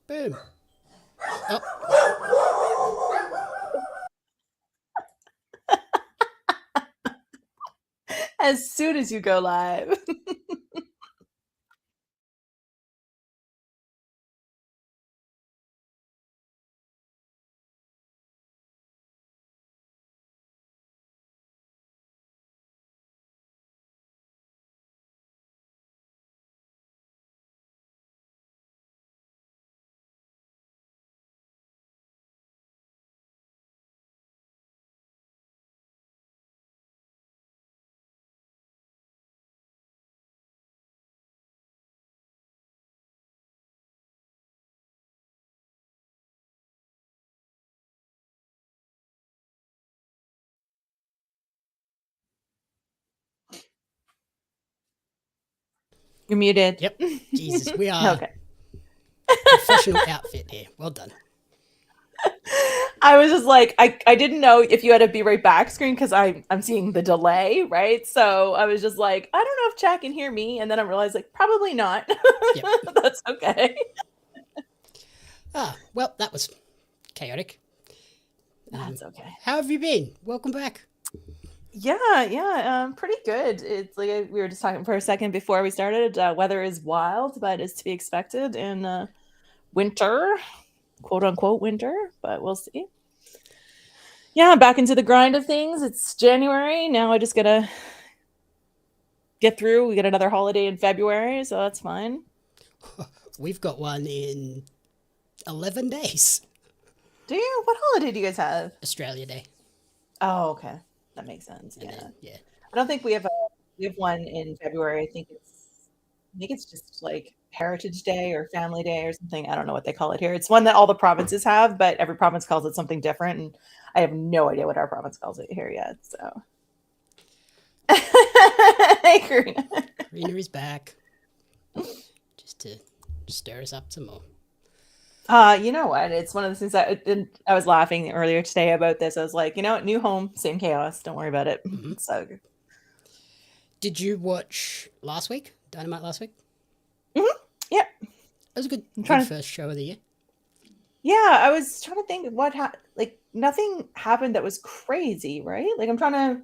Boom. Oh. As soon as you go live. You're muted. Yep. Jesus, we are okay. Professional outfit here. Well done. I was just like, I didn't know if you had a be right back screen because I'm seeing the delay, right? So I was just like, I don't know if chat can hear me. And then I realized, like, probably not. Yep. That's okay. Well, that was chaotic. That's okay. How have you been? Welcome back. Yeah, pretty good. It's like we were just talking for a second before we started. Weather is wild, but is to be expected in winter, quote unquote winter, but we'll see. Yeah, back into the grind of things. It's January. Now I just gotta get through. We get another holiday in February, so that's fine. We've got one in 11 days. Do you? What holiday do you guys have? Australia Day. Oh, okay. That makes sense. Yeah. Then, yeah. I don't think we have one in February. I think it's just like Heritage Day or Family Day or something. I don't know what they call it here. It's one that all the provinces have, but every province calls it something different, and I have no idea what our province calls it here yet. So, hey, Karina. Karina is back, just to stir us up some more. You know what? It's one of the things that I was laughing earlier today about this. I was like, you know what? New home, same chaos. Don't worry about it. Mm-hmm. So, did you watch last week? Dynamite last week? Mm-hmm. Yeah. It was a good first show of the year. Yeah, I was trying to think what like nothing happened that was crazy, right? Like I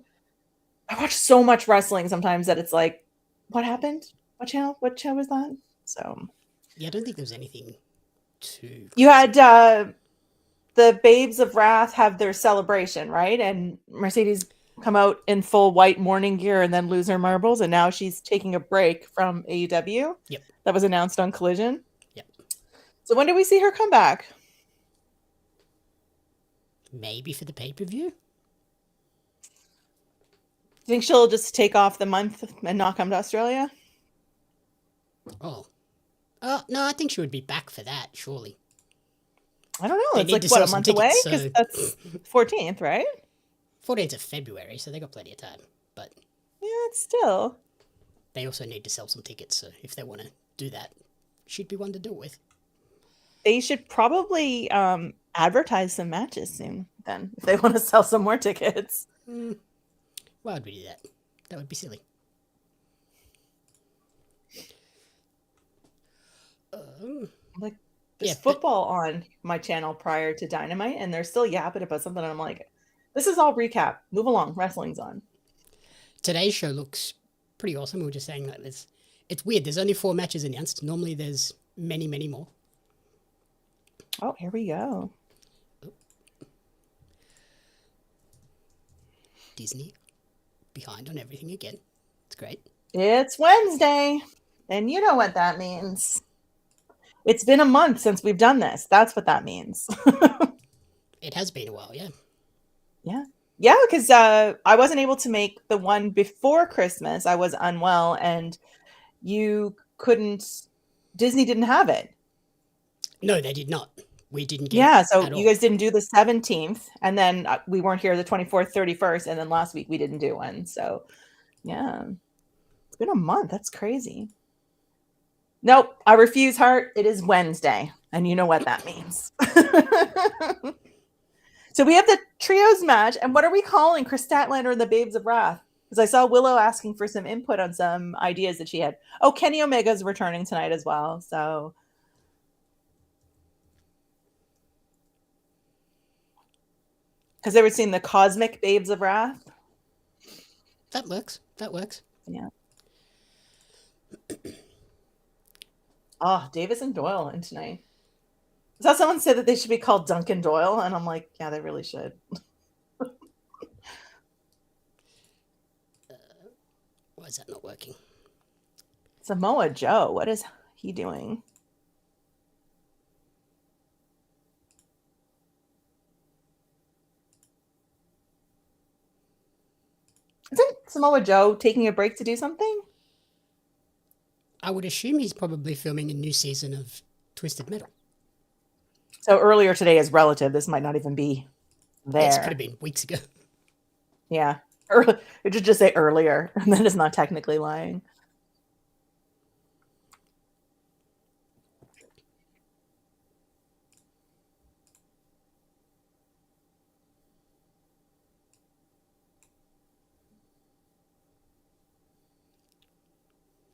watch so much wrestling sometimes that it's like, what happened? What channel was that? So yeah, I don't think there was anything too crazy. You had the Babes of Wrath have their celebration, right? And Mercedes come out in full white mourning gear and then lose her marbles, and now she's taking a break from AEW. Yep. That was announced on Collision. Yep. So when do we see her come back? Maybe for the pay-per-view? Do you think she'll just take off the month and not come to Australia? Oh. No, I think she would be back for that, surely. I don't know. They it's need like, to what, sell a some month tickets, away? so- Because that's 14th, right? 14th of February, so they got plenty of time. But Yeah, it's still. they also need to sell some tickets, so if they want to do that, she'd be one to do it with. They should probably advertise some matches soon, then, if they want to sell some more tickets. Why would we do that? That would be silly. Like, there's football on my channel prior to Dynamite, and they're still yapping about something, and I'm like, this is all recap. Move along. Wrestling's on. Today's show looks pretty awesome. We were just saying that it's weird. There's only 4 matches announced. Normally there's many, many more. Oh, here we go. Disney behind on everything again. It's great. It's Wednesday, and you know what that means. It's been a month since we've done this. That's what that means. It has been a while, yeah. Yeah, because I wasn't able to make the one before Christmas. I was unwell, and Disney didn't have it. No, they did not. We didn't get Yeah, it so at you all. guys didn't do the 17th, and then we weren't here the 24th, 31st, and then last week we didn't do one. So, yeah, it's been a month. That's crazy. Nope, I refuse, Heart. It is Wednesday, and you know what that means. So we have the trios match, and what are we calling Chris Statlander and the Babes of Wrath? Because I saw Willow asking for some input on some ideas that she had. Oh, Kenny Omega's returning tonight as well. So Because they were seeing the Cosmic Babes of Wrath. That works. That works. Yeah. Oh, Davis and Doyle in tonight. I saw someone say that they should be called Duncan Doyle, and I'm like, yeah, they really should. Why is that not working? Samoa Joe, what is he doing? Isn't Samoa Joe taking a break to do something? I would assume he's probably filming a new season of Twisted Metal. So earlier today is relative. This might not even be there. Yes, could have been weeks ago. Yeah. It should just say earlier, and then it's not technically lying.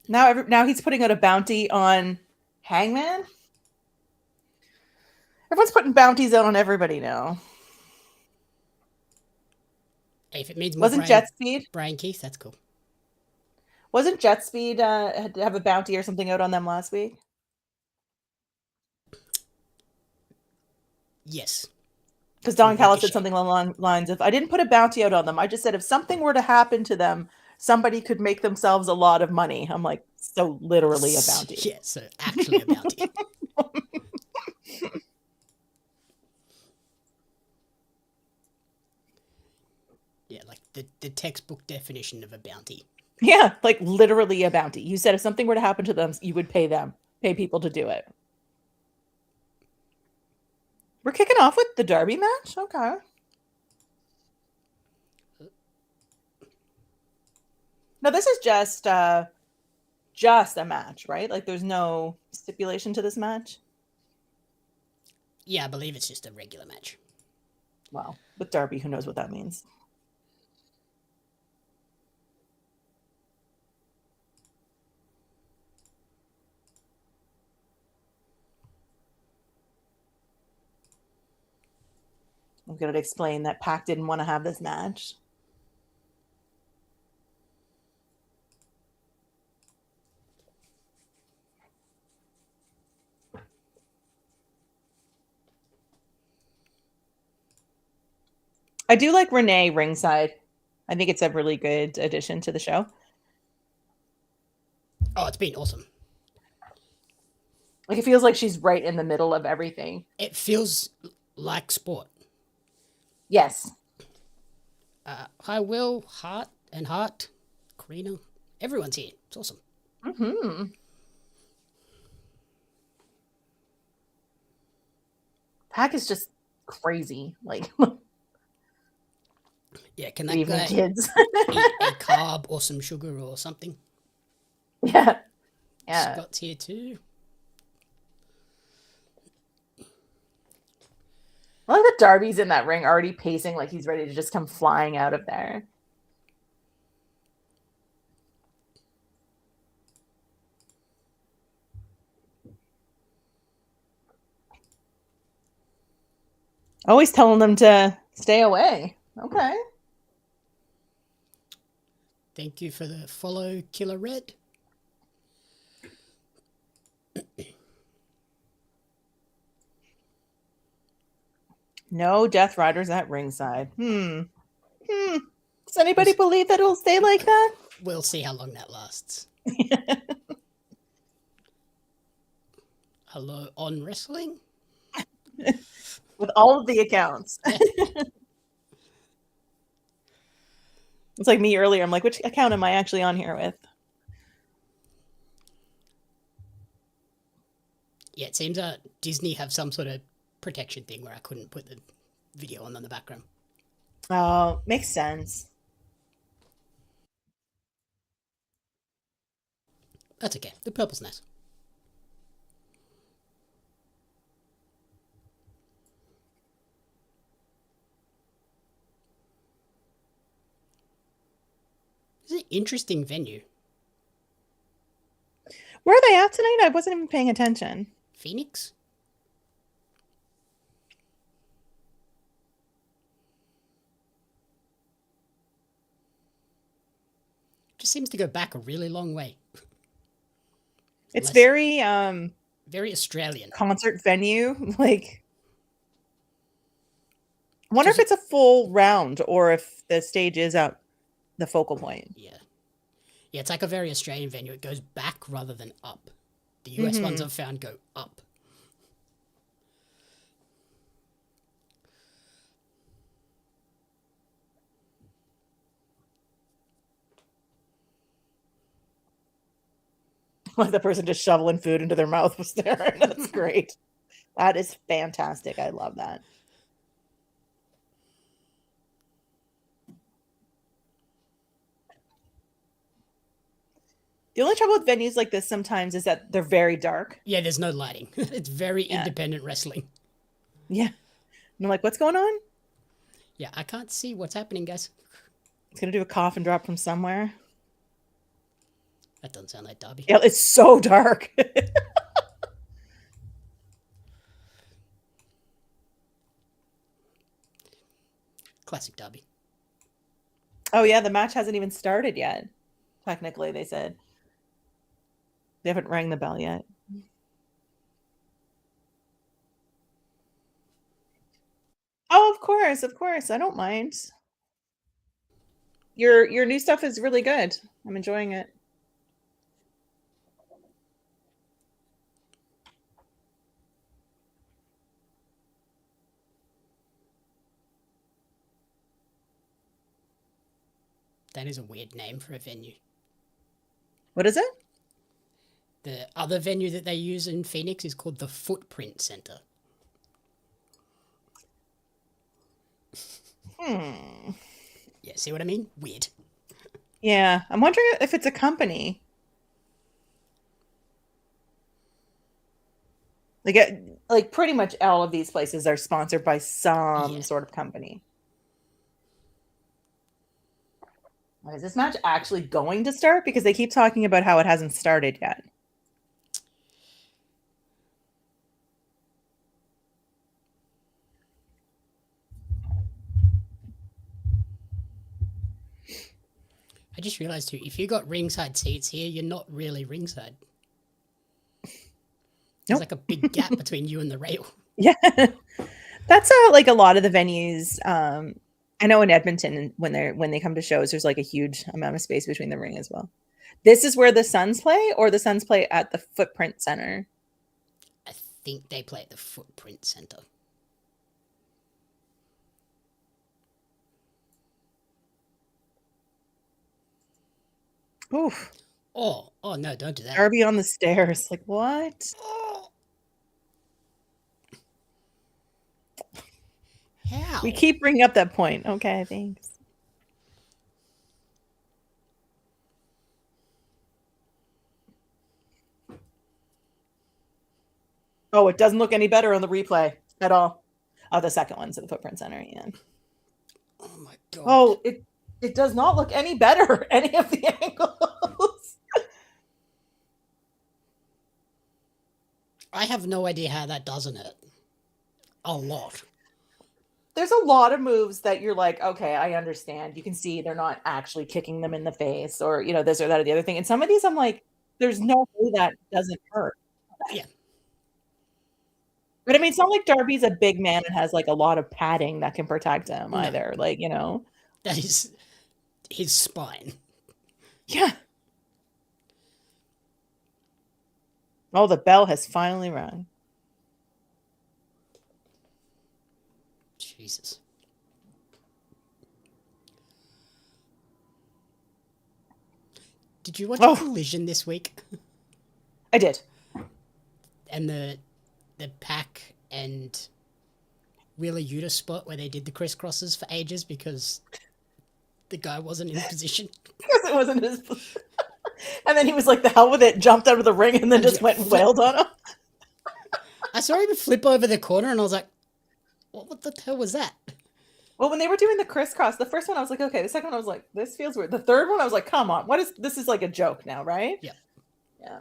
Now he's putting out a bounty on Hangman. Everyone's putting bounties out on everybody now. Hey, if it means more Wasn't Jet Speed? Brian Keith, that's cool. Wasn't Jet Speed had to have a bounty or something out on them last week? Yes. Because Don Callis said something along the lines of, I didn't put a bounty out on them. I just said if something were to happen to them, somebody could make themselves a lot of money. I'm like, so literally a bounty. Yeah, so actually a bounty. Yeah, like the textbook definition of a bounty. Yeah, like literally a bounty. You said if something were to happen to them, you would pay people to do it. We're kicking off with the Derby match? Okay. No, this is just a match, right? Like there's no stipulation to this match? Yeah, I believe it's just a regular match. Well, with Derby, who knows what that means? I'm going to explain that Pac didn't want to have this match. I do like Renee ringside. I think it's a really good addition to the show. Oh, it's been awesome. Like it feels like she's right in the middle of everything. It feels like sport. Yes. Hi, Will, Hart, Karina. Everyone's here. It's awesome. Mm-hmm. Pac is just crazy. Like, yeah, can that even guy kids eat a carb or some sugar or something? Yeah. Yeah. Scott's here too. I like that Darby's in that ring already pacing like he's ready to just come flying out of there. Always telling them to stay away. Okay. Thank you for the follow, Killer Red. No Death Riders at ringside. Does anybody believe that it'll stay like that? We'll see how long that lasts. Hello, On Wrestling? With all of the accounts. It's like me earlier. I'm like, which account am I actually on here with? Yeah, it seems Disney have some sort of protection thing where I couldn't put the video on the background. Oh, makes sense. That's okay. The purple's nice. It's an interesting venue. Where are they at tonight? I wasn't even paying attention. Phoenix? Just seems to go back a really long way. It's Unless- very very Australian. concert venue. Like, I wonder Just- if it's a full round or if the stage is up the focal point. Yeah. Yeah, it's like a very Australian venue. It goes back rather than up. The US ones I've found go up. Like the person just shoveling food into their mouth was there. That's great. That is fantastic. I love that. The only trouble with venues like this sometimes is that they're very dark. Yeah, there's no lighting. It's very independent wrestling. Yeah. And I'm like, what's going on? Yeah, I can't see what's happening, guys. It's going to do a cough and drop from somewhere. That doesn't sound like Darby. Yeah, it's so dark. Classic Darby. Oh, yeah, the match hasn't even started yet. Technically, they said. They haven't rang the bell yet. Oh, of course, of course. I don't mind. Your new stuff is really good. I'm enjoying it. That is a weird name for a venue. What is it? The other venue that they use in Phoenix is called the Footprint Center. Yeah, see what I mean? Weird. Yeah, I'm wondering if it's a company. Like pretty much all of these places are sponsored by some sort of company. Is this match actually going to start? Because they keep talking about how it hasn't started yet. I just realized too, if you got ringside seats here, you're not really ringside. There's like a big gap between you and the rail. Yeah. That's like a lot of the venues. I know in Edmonton when they come to shows, there's like a huge amount of space between the ring as well. This is where the Suns play, or the Suns play at the Footprint Center? I think they play at the Footprint Center. Oof. Oh no, don't do that. Darby on the stairs. Like, what? How? We keep bringing up that point. Okay, thanks. Oh, it doesn't look any better on the replay at all. Oh, the second one's at the Footprint Center. Yeah. Oh my god. Oh, it does not look any better, any of the angles. I have no idea how that doesn't hurt. A lot. There's a lot of moves that you're like, okay, I understand. You can see they're not actually kicking them in the face or, this or that or the other thing. And some of these, I'm like, there's no way that doesn't hurt. Yeah. But I mean, it's not like Darby's a big man and has like a lot of padding that can protect him either. Like, That is his spine. Yeah. Oh, the bell has finally rung. Jesus. Did you watch Collision this week? I did. And the Pac and Wheeler Yuta spot where they did the crisscrosses for ages because the guy wasn't in position. Because it wasn't his. And then he was like, the hell with it, jumped out of the ring and then just went and wailed on him. I saw him flip over the corner and I was like, what the hell was that? Well, when they were doing the crisscross, the first one I was like, okay. The second one I was like, this feels weird. The third one I was like, come on, this is like a joke now, right? Yeah. Yeah.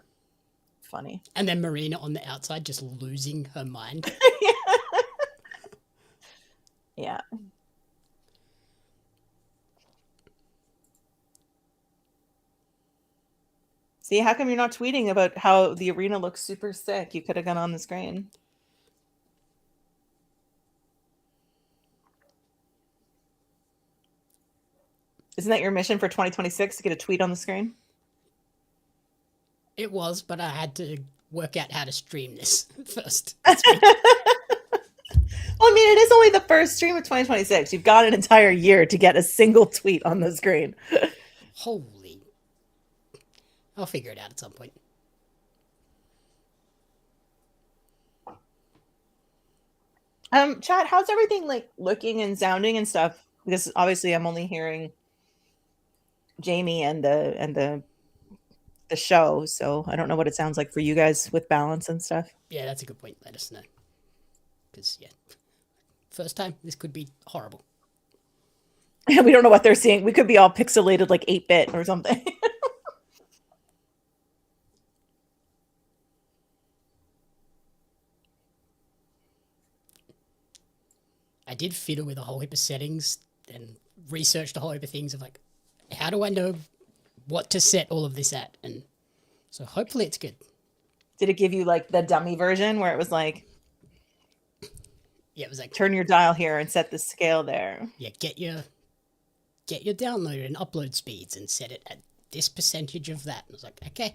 Funny. And then Marina on the outside just losing her mind. Yeah. See, how come you're not tweeting about how the arena looks super sick? You could have gone on the screen. Isn't that your mission for 2026 to get a tweet on the screen? It was, but I had to work out how to stream this first. Well, I mean, it is only the first stream of 2026. You've got an entire year to get a single tweet on the screen. Holy. I'll figure it out at some point. Chat, how's everything like looking and sounding and stuff? Because obviously I'm only hearing Jamie and the show, so I don't know what it sounds like for you guys with balance and stuff. Yeah, that's a good point. Let us know. Because, yeah, first time, this could be horrible. We don't know what they're seeing. We could be all pixelated like 8-bit or something. I did fiddle with a whole heap of settings and researched a whole heap of things of like, how do I know what to set all of this at? And so hopefully it's good. Did it give you like the dummy version where it was like, yeah, it was like, turn your dial here and set the scale there? Yeah, get your download and upload speeds and set it at this percentage of that. And I was like, okay,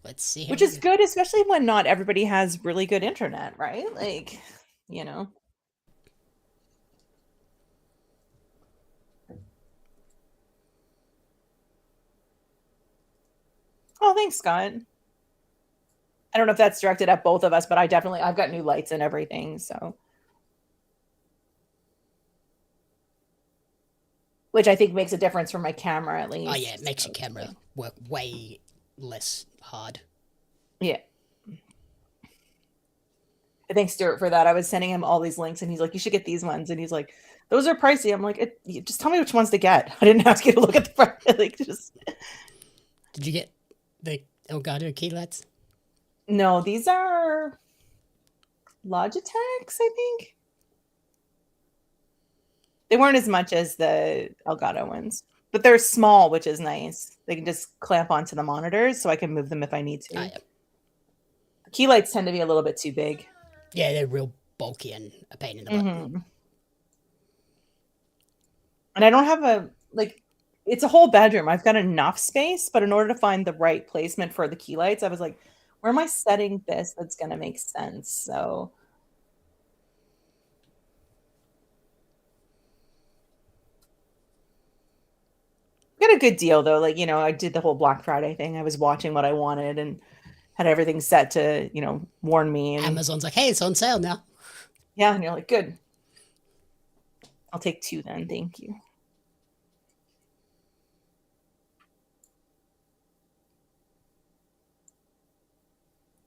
let's see. Which is good, especially when not everybody has really good internet, right? Like, you know. Oh, thanks, Scott. I don't know if that's directed at both of us, but I've got new lights and everything, so. Which I think makes a difference for my camera, at least. Oh, yeah, it makes your camera work way less hard. Yeah. Thanks, Stuart, for that. I was sending him all these links, and he's like, you should get these ones. And he's like, those are pricey. I'm like, just tell me which ones to get. I didn't ask you to look at the price. Like, just. Did you get the Elgato key lights? No, these are Logitech's, I think. They weren't as much as the Elgato ones, but they're small, which is nice. They can just clamp onto the monitors, so I can move them if I need to. Yeah. Key lights tend to be a little bit too big. Yeah, they're real bulky and a pain in the butt. Mm-hmm. And I don't have it's a whole bedroom. I've got enough space, but in order to find the right placement for the key lights, I was like, where am I setting this that's going to make sense? So got a good deal though. Like, I did the whole Black Friday thing. I was watching what I wanted and had everything set to, warn me. And Amazon's like, hey, it's on sale now. Yeah, and you're like, good. I'll take 2 then. Thank you.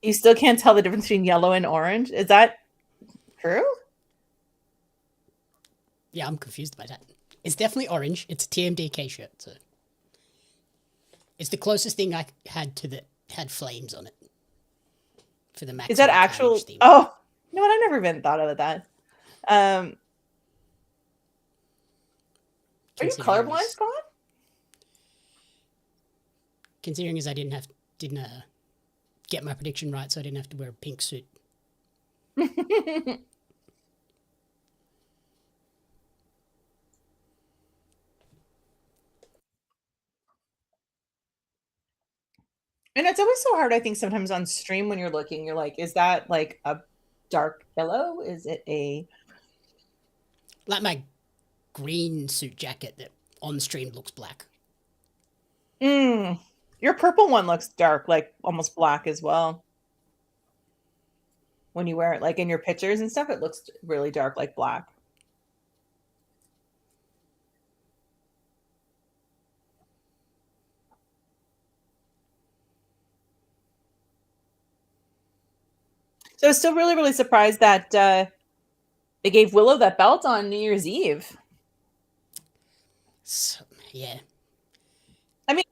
You still can't tell the difference between yellow and orange? Is that true? Yeah, I'm confused by that. It's definitely orange. It's a TMDK shirt, so it's the closest thing I had to that had flames on it for the Max. Is that actual? Oh, you know what? I never even thought of that. Are you colorblind, Scott? Considering as I didn't get my prediction right, so I didn't have to wear a pink suit. And it's always so hard, I think, sometimes on stream when you're looking, you're like, is that like a dark yellow? Is it a... Like my green suit jacket that on stream looks black. Your purple one looks dark, like almost black as well. When you wear it, like in your pictures and stuff, it looks really dark, like black. So I was still really, really surprised that they gave Willow that belt on New Year's Eve. So, yeah. I mean,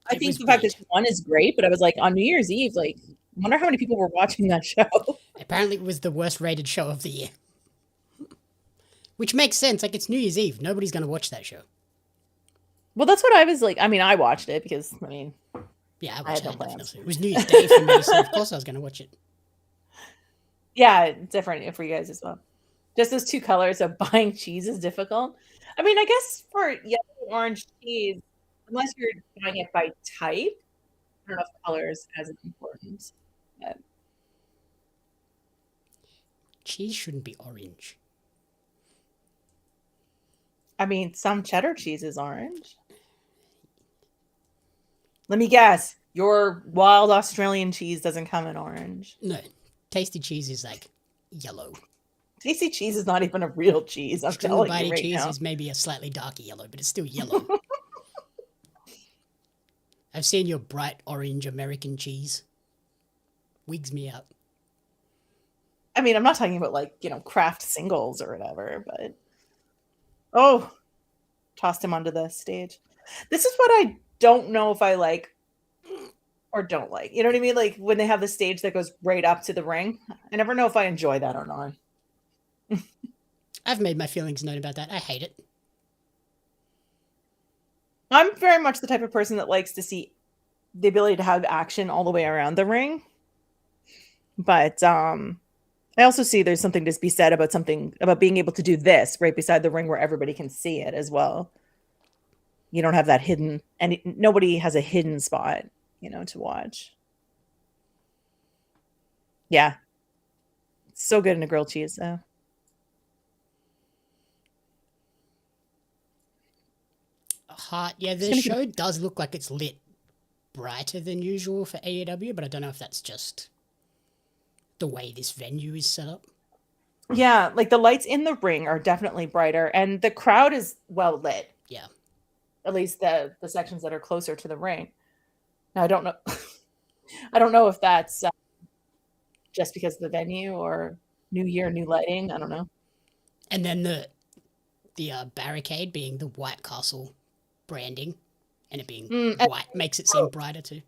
I think the fact that she won is great, but I was like, on New Year's Eve, like, I wonder how many people were watching that show. Apparently it was the worst rated show of the year. Which makes sense. Like, it's New Year's Eve. Nobody's going to watch that show. Well, that's what I was like. I mean, I watched it because, I mean, Yeah, I I watched had no it, plans. definitely. It was New Year's Day for me, so of course I was going to watch it. Yeah, different for you guys as well. Just those two colors of buying cheese is difficult. I mean, I guess for yellow and orange cheese, unless you're buying it by type, I don't know if color is as important. But Cheese shouldn't be orange. I mean, some cheddar cheese is orange. Let me guess. Your wild Australian cheese doesn't come in orange. No, tasty cheese is like yellow. Tasty cheese is not even a real cheese. I'm String telling you body right cheese now. is maybe a slightly darker yellow, but it's still yellow. I've seen your bright orange American cheese. Wigs me out. I mean, I'm not talking about like, craft singles or whatever, but oh, tossed him onto the stage. This is what I don't know if I like or don't like. You know what I mean? Like when they have the stage that goes right up to the ring. I never know if I enjoy that or not. I've made my feelings known about that. I hate it. I'm very much the type of person that likes to see the ability to have action all the way around the ring. But I also see there's something to be said about being able to do this right beside the ring where everybody can see it as well. You don't have that hidden, and nobody has a hidden spot, to watch. Yeah. It's so good in a grilled cheese, though. Hot. Yeah, the show does look like it's lit brighter than usual for AEW, but I don't know if that's just the way this venue is set up. Yeah, like the lights in the ring are definitely brighter, and the crowd is well lit. Yeah. At least the sections that are closer to the ring. Now, I don't know. I don't know if that's just because of the venue or new year, new lighting. I don't know. And then the barricade being the White Castle branding and it being white makes it seem brighter too.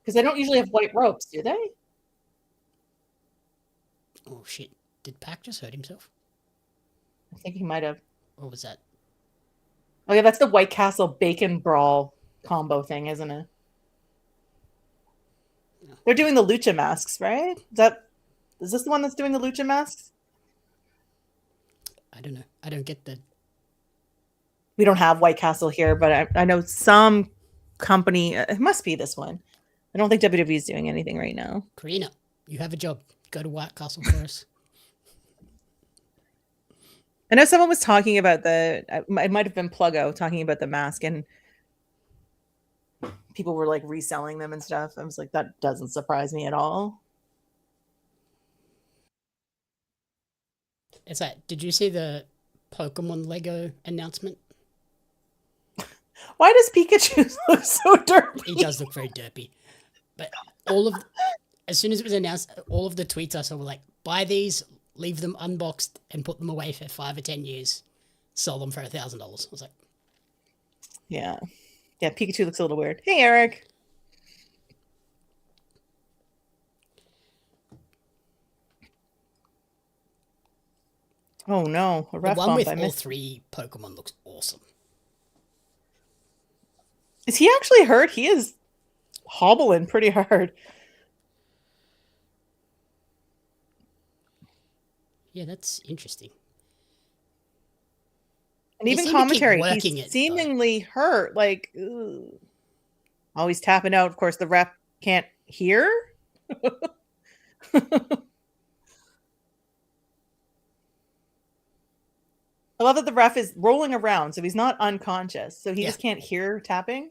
Because they don't usually have white ropes, do they? Oh shit! Did Pac just hurt himself? I think he might have. What was that? Oh yeah, that's the White Castle Bacon Brawl combo thing, isn't it? No. They're doing the lucha masks, right? Is this the one that's doing the lucha masks? I don't know. I don't get the. We don't have White Castle here, but I know some company. It must be this one. I don't think WWE is doing anything right now. Karina, you have a job. Go to White Castle for us. I know someone was talking about it might have been Pluggo talking about the mask, and people were like reselling them and stuff. I was like, that doesn't surprise me at all. It's like, did you see the Pokemon Lego announcement? Why does Pikachu look so derpy? He does look very derpy. But as soon as it was announced, all of the tweets I saw were like, buy these, leave them unboxed, and put them away for 5 or 10 years. Sell them for $1,000. I was like, yeah. Yeah, Pikachu looks a little weird. Hey, Eric. Oh, no. A ref the one bump. with all 3 Pokemon looks awesome. Is he actually hurt? He is hobbling pretty hard. Yeah, that's interesting. And even commentary, he's seemingly hurt. Like, ooh. Always tapping out. Of course, the ref can't hear. I love that the ref is rolling around, so he's not unconscious. So he just can't hear tapping.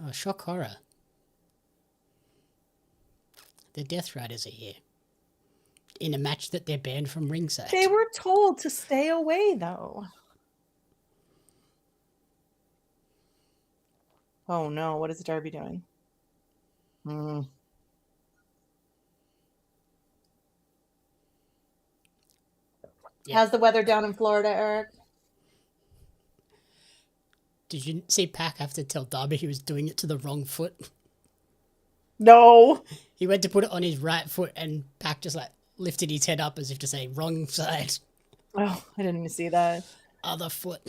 Oh, shock horror. The Death Riders are here. In a match that they're banned from ringside. They were told to stay away, though. Oh, no. What is Darby doing? Yeah. How's the weather down in Florida, Eric? Did you see Pac have to tell Darby he was doing it to the wrong foot? No. He went to put it on his right foot and Pac just like lifted his head up as if to say, wrong side. Oh, I didn't even see that. Other foot.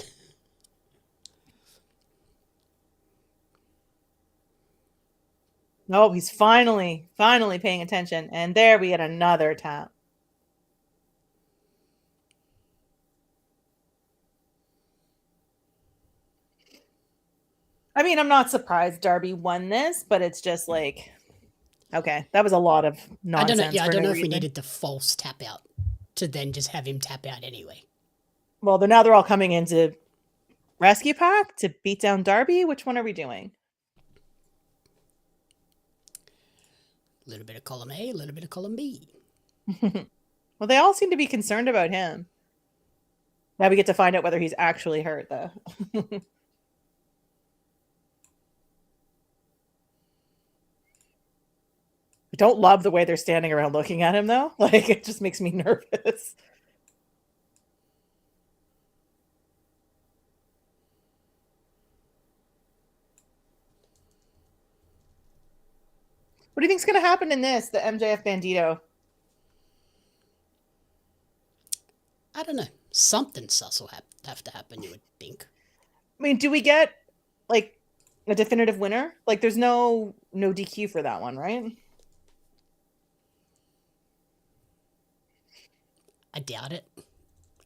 Oh, he's finally paying attention. And there we get another tap. I mean, I'm not surprised Darby won this, but it's just like, okay, that was a lot of nonsense. I don't know. Yeah, I don't know if we reason. needed the false tap out to then just have him tap out anyway. Well, now they're all coming into Rescue Pack to beat down Darby. Which one are we doing? A little bit of column A, a little bit of column B. Well, they all seem to be concerned about him. Now we get to find out whether he's actually hurt, though. I don't love the way they're standing around looking at him, though. Like, it just makes me nervous. What do you think's going to happen in this, the MJF Bandido? I don't know. Something sus will have to happen, you would think. I mean, do we get, like, a definitive winner? Like, there's no DQ for that one, right? I doubt it.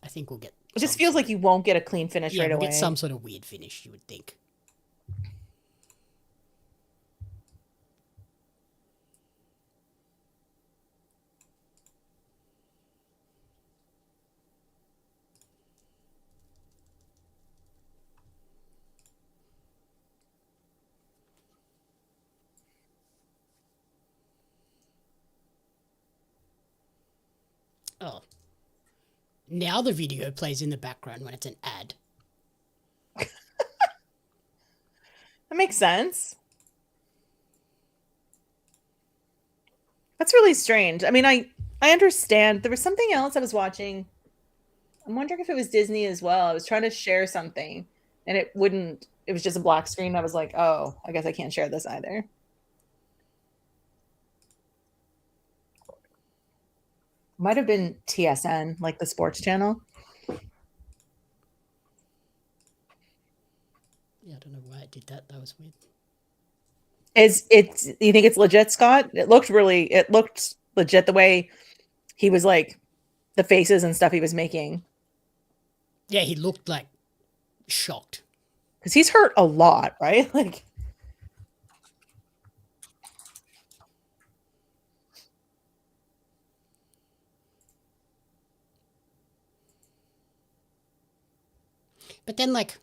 I think we'll get... It just feels like you won't get a clean finish right away. We'll get some sort of weird finish, you would think. Oh. Now the video plays in the background when it's an ad. That makes sense. That's really strange. I mean, I understand. There was something else I was watching. I'm wondering if it was Disney as well. I was trying to share something and it wouldn't. It was just a black screen. I was like, oh, I guess I can't share this either. Might have been TSN, like the sports channel. Yeah, I don't know why I did that. That was weird. You think it's legit, Scott? It looked legit the way he was, like, the faces and stuff he was making. Yeah, he looked like shocked. Because he's hurt a lot, right? Like, but then, like,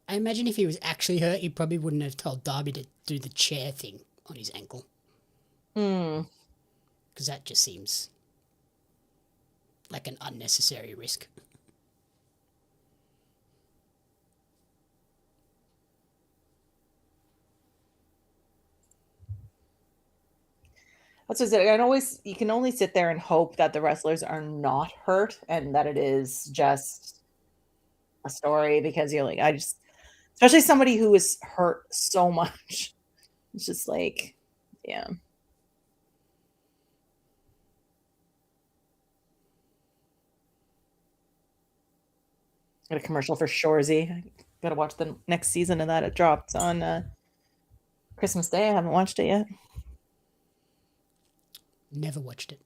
I imagine if he was actually hurt, he probably wouldn't have told Darby to do the chair thing on his ankle. Because that just seems like an unnecessary risk. that's what I said. You can only sit there and hope that the wrestlers are not hurt and that it is just a story, because you're like, especially somebody who is hurt so much. It's just like, yeah. Got a commercial for Shorzy. I gotta watch the next season of that. It dropped on Christmas Day. I haven't watched it yet. Never watched it.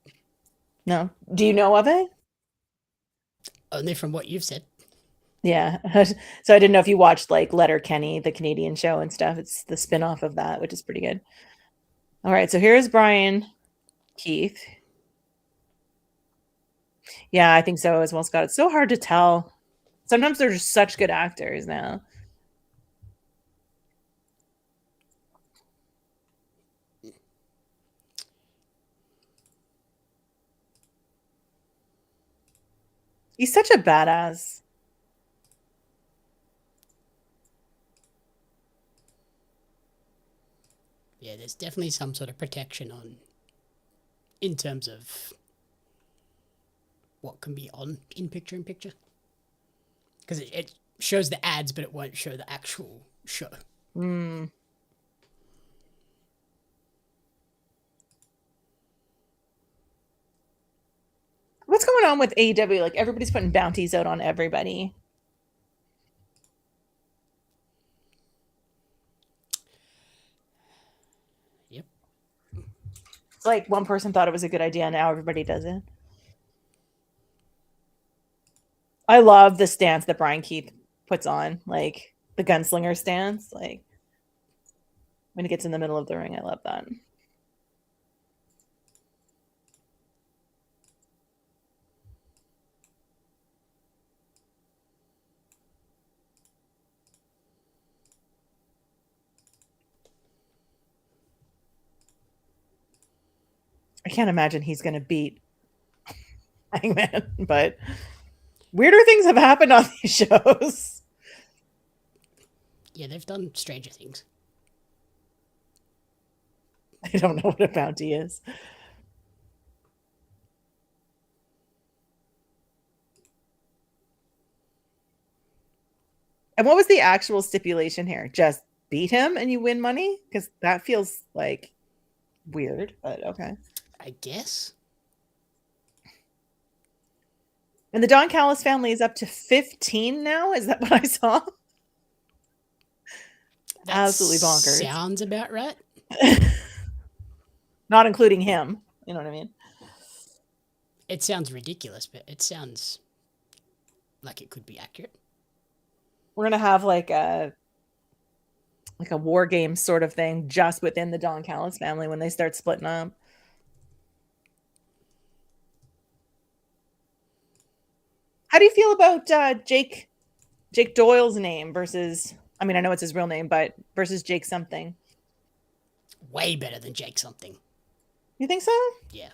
No. Do you know of it? Only from what you've said. Yeah. So I didn't know if you watched, like, Letterkenny, the Canadian show and stuff. It's the spin-off of that, which is pretty good. All right. So here's Brian Keith. Yeah, I think so as well, Scott. It's so hard to tell. Sometimes they're just such good actors now. He's such a badass. Yeah, there's definitely some sort of protection on, in terms of what can be on in picture. Because it shows the ads, but it won't show the actual show. What's going on with AEW? Like, everybody's putting bounties out on everybody. It's like one person thought it was a good idea, and now everybody does it. I love the stance that Brian Keith puts on, like the gunslinger stance. Like when he gets in the middle of the ring, I love that. I can't imagine he's going to beat Hangman, but weirder things have happened on these shows. Yeah, they've done stranger things. I don't know what a bounty is. And what was the actual stipulation here? Just beat him and you win money? Because that feels like weird, but okay. I guess. And the Don Callis family is up to 15 now? Is that what I saw? That Absolutely bonkers. Sounds about right. Not including him. You know what I mean? It sounds ridiculous, but it sounds like it could be accurate. We're gonna have like a war game sort of thing just within the Don Callis family when they start splitting up. How do you feel about Jake Doyle's name versus, I mean, I know it's his real name, but versus Jake something? Way better than Jake something. You think so? Yeah.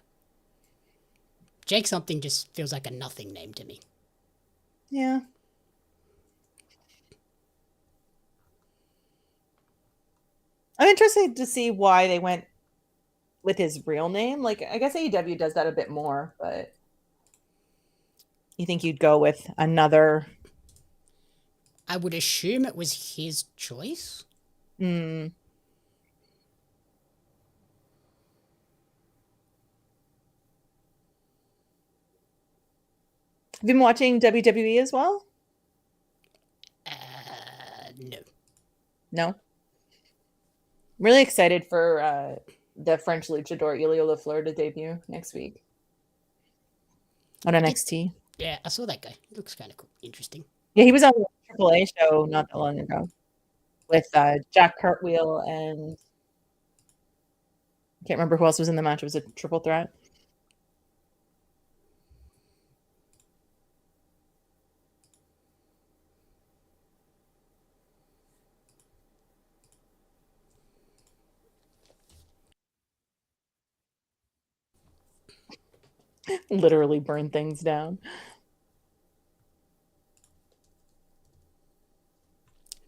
Jake something just feels like a nothing name to me. Yeah. I'm interested to see why they went with his real name. Like, I guess AEW does that a bit more, but you think you'd go with another? I would assume it was his choice. Hmm. Have you been watching WWE as well? No. No. I'm really excited for the French luchador Elio Lafleur to debut next week on NXT. Yeah, I saw that guy. He looks kind of cool. Interesting. Yeah, he was on the AAA show not that long ago with Jack Cartwheel and I can't remember who else was in the match. It was a triple threat. Literally burn things down.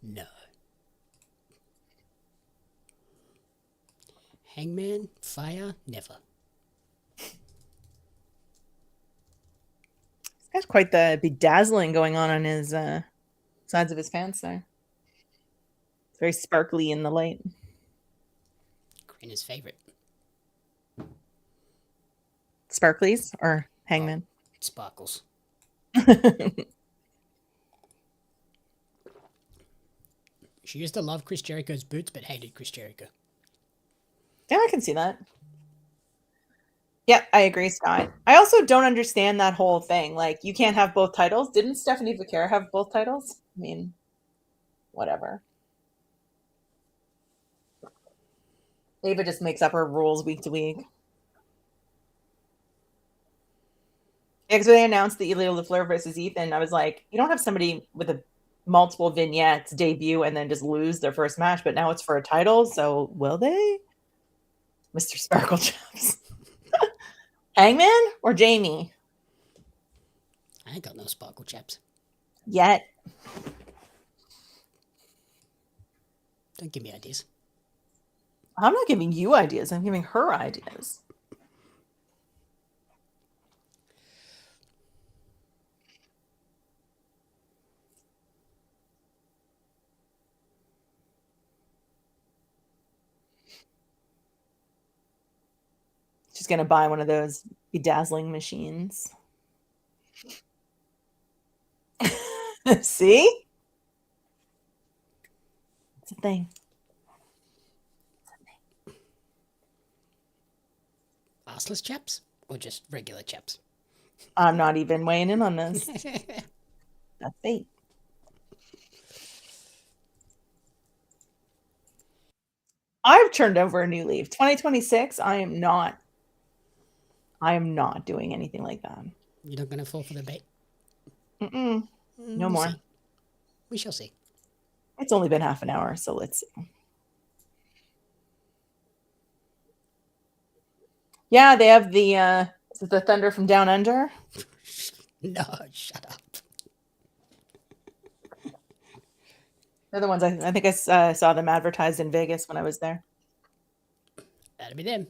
No. Hangman, fire, never. He's got quite the bedazzling going on his sides of his pants there. It's very sparkly in the light. Greener's favorite. Sparklies or Hangman? Oh, sparkles. She used to love Chris Jericho's boots, but hated Chris Jericho. Yeah, I can see that. Yeah, I agree, Scott. I also don't understand that whole thing. Like, you can't have both titles. Didn't Stephanie Vaquera have both titles? I mean, whatever. Ava just makes up her rules week to week. Yeah, because when they announced the Elio Lafleur versus Ethan, I was like, you don't have somebody with a multiple vignettes debut and then just lose their first match, but now it's for a title, so will they? Mr. Sparkle Chops. Hangman or Jamie? I ain't got no sparkle chaps. Yet. Don't give me ideas. I'm not giving you ideas. I'm giving her ideas. She's going to buy one of those bedazzling machines. See? It's a thing. assless chaps or just regular chaps? I'm not even weighing in on this. That's fate. I've turned over a new leaf. 2026, I am not doing anything like that. You're not going to fall for the bait? No We'll more. see. We shall see. It's only been half an hour, so let's see. Yeah, they have the is it the Thunder from Down Under? No, shut up. They're the ones I think I saw them advertised in Vegas when I was there. That'll be them.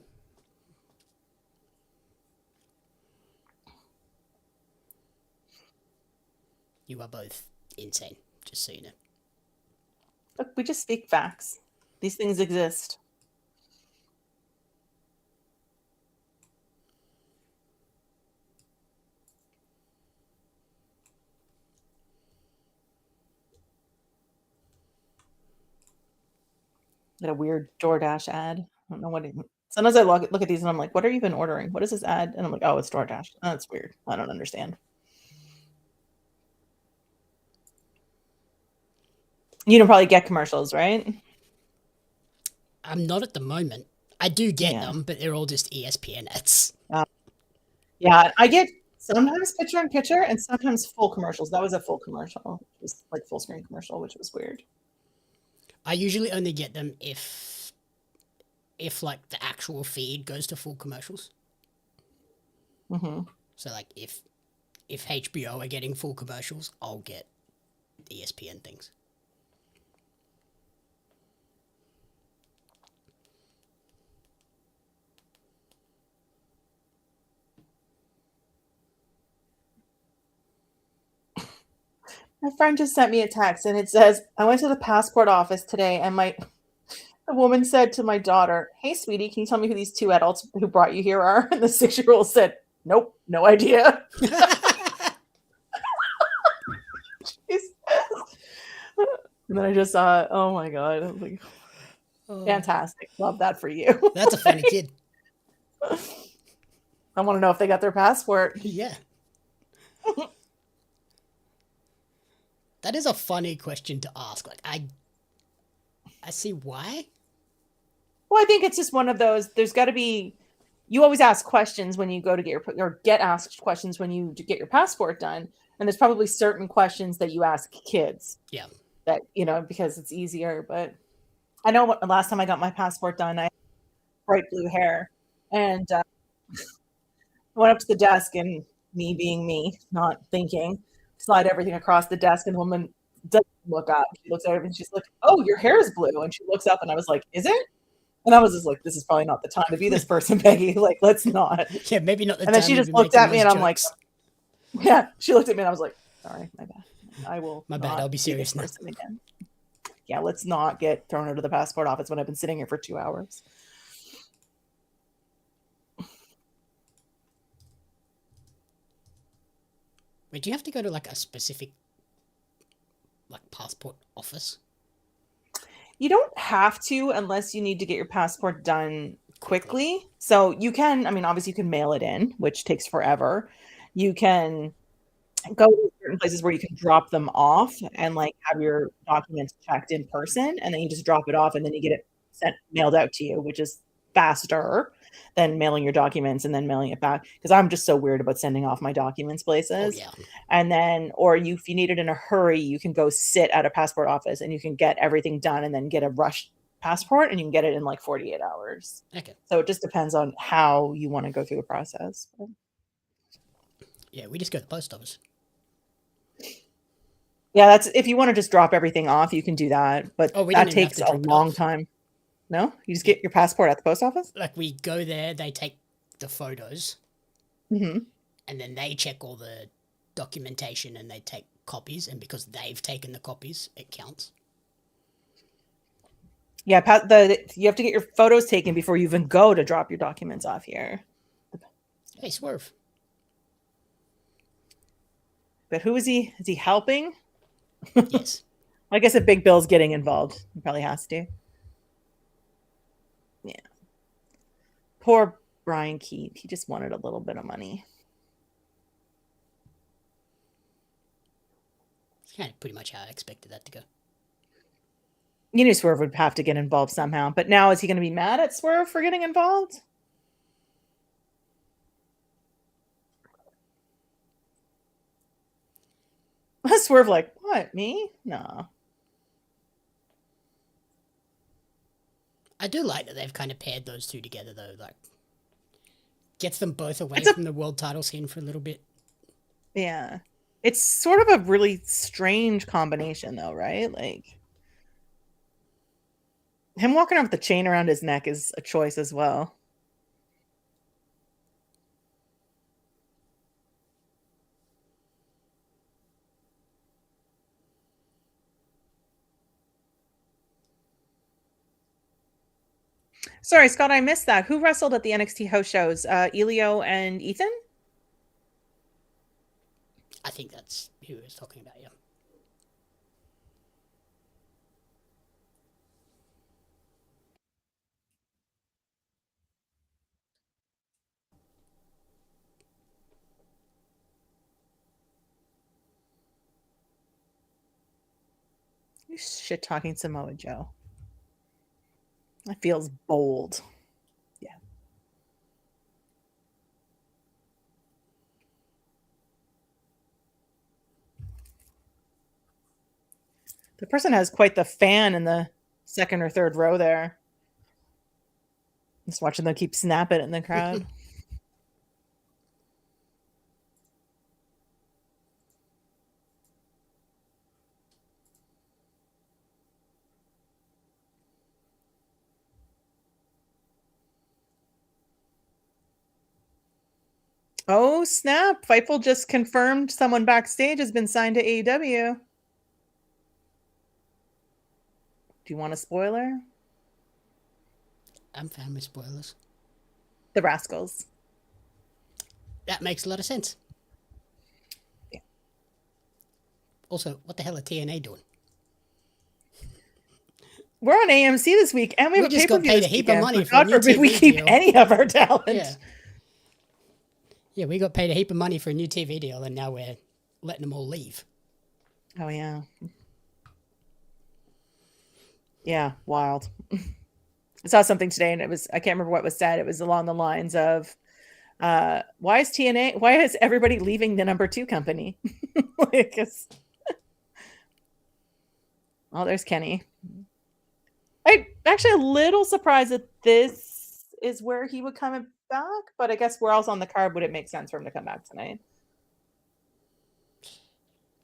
You are both insane, just so you know. Look, we just speak facts. These things exist. Got a weird DoorDash ad. I don't know what it, sometimes I look at these and I'm like, what are you even ordering? What is this ad? And I'm like, oh, it's DoorDash. Oh, that's weird. I don't understand. You don't probably get commercials, right? I'm not at the moment. I do get Yeah. them, but they're all just ESPN ads. Yeah, I get sometimes picture-in-picture and sometimes full commercials. That was a full commercial. It was like full screen commercial, which was weird. I usually only get them if like the actual feed goes to full commercials. Mm-hmm. So like if HBO are getting full commercials, I'll get ESPN things. My friend just sent me a text and it says, I went to the passport office today and the woman said to my daughter, hey, sweetie, can you tell me who these two adults who brought you here are? And the 6-year-old said, nope, no idea. And then I just saw, oh my God. I was like, fantastic. Love that for you. That's a funny kid. I want to know if they got their passport. Yeah. That is a funny question to ask. Like, I see why. Well, I think it's just one of those, there's got to be, you always ask questions when you go to get or get asked questions when you get your passport done. And there's probably certain questions that you ask kids. Yeah. That, because it's easier. But I know last time I got my passport done, I had bright blue hair. And I went up to the desk and me being me, not thinking, slide everything across the desk. And the woman doesn't look up. She looks at it and she's like, oh, your hair is blue. And she looks up and I was like, is it? And I was just like, this is probably not the time to be this person, Peggy. Like, let's not. Yeah, maybe not the and time. then she just looked at me and I'm like, yeah, she looked at me and I was like, sorry, my bad. I will. My bad. I'll be serious now. Again. Yeah, let's not get thrown out of the passport office when I've been sitting here for 2 hours. Wait, do you have to go to like a specific passport office? You don't have to unless you need to get your passport done quickly. So you can, obviously you can mail it in, which takes forever. You can go to certain places where you can drop them off and have your documents checked in person, and then you just drop it off and then you get it mailed out to you, which is faster than mailing your documents and then mailing it back, because I'm just so weird about sending off my documents places. Oh, yeah. And then, or if you need it in a hurry, you can go sit at a passport office and you can get everything done and then get a rush passport and you can get it in 48 hours. Okay. So it just depends on how you want to go through the process. Yeah, we just go to the post office. Yeah, that's if you want to just drop everything off, you can do that. But that takes a long time. No? You just get your passport at the post office? We go there, they take the photos, and then they check all the documentation and they take copies, and because they've taken the copies, it counts. Yeah, you have to get your photos taken before you even go to drop your documents off here. Hey, Swerve. But who is he? Is he helping? Yes. I guess if Big Bill's getting involved, he probably has to. Yeah. Poor Brian keep. He just wanted a little bit of money. It's kind of pretty much how I expected that to go. You knew Swerve would have to get involved somehow, but now is he going to be mad at Swerve for getting involved? Swerve like, what, me? No. I do like that they've kind of paired those two together, though. Like, gets them both away from the world title scene for a little bit. Yeah. It's sort of a really strange combination, though, right? Like, him walking around with the chain around his neck is a choice as well. Sorry, Scott, I missed that. Who wrestled at the NXT house shows? Elio and Ethan? I think that's who he was talking about, yeah. You shit talking Samoa Joe. That feels bold. Yeah. The person has quite the fan in the second or third row there. Just watching them keep snapping in the crowd. Oh, snap. Fightful just confirmed someone backstage has been signed to AEW. Do you want a spoiler? I'm fine with spoilers. The Rascals. That makes a lot of sense. Yeah. Also, what the hell are TNA doing? We're on AMC this week, and we have a pay-per-view this weekend. Of money for God forbid we keep any of our talent. Yeah, we got paid a heap of money for a new TV deal, and now we're letting them all leave. Oh, yeah. Yeah, wild. I saw something today, and I can't remember what was said. It was along the lines of, why is everybody leaving the number 2 company? Oh, there's Kenny. I'm actually a little surprised that this is where he would come back, but I guess where else on the card would it make sense for him to come back tonight?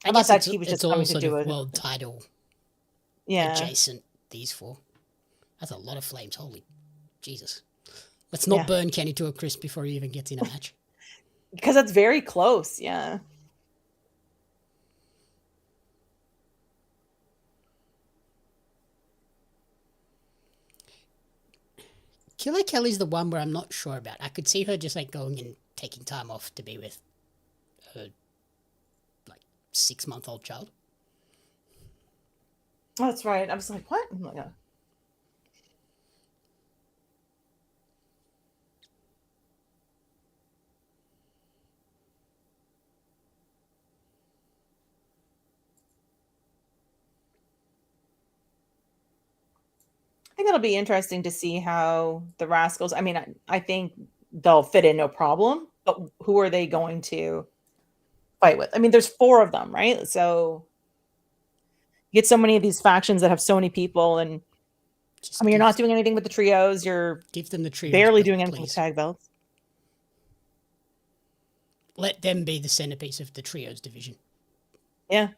I guess it's all sort of world title adjacent, these 4. That's a lot of flames. Holy Jesus. Let's not burn Kenny to a crisp before he even gets in a match. Because that's very close, yeah. Killer Kelly's the one where I'm not sure about. I could see her just like going and taking time off to be with her like 6-month-old child. Oh, that's right. I was like, what? Oh my God. I think it'll be interesting to see how the Rascals, I mean, I think they'll fit in no problem, but who are they going to fight with? I mean, there's 4 of them, right? So you get so many of these factions that have so many people, and you're not doing anything with the trios. You're give them the trios, barely doing anything with tag belts. Let them be the centerpiece of the trios division. Yeah.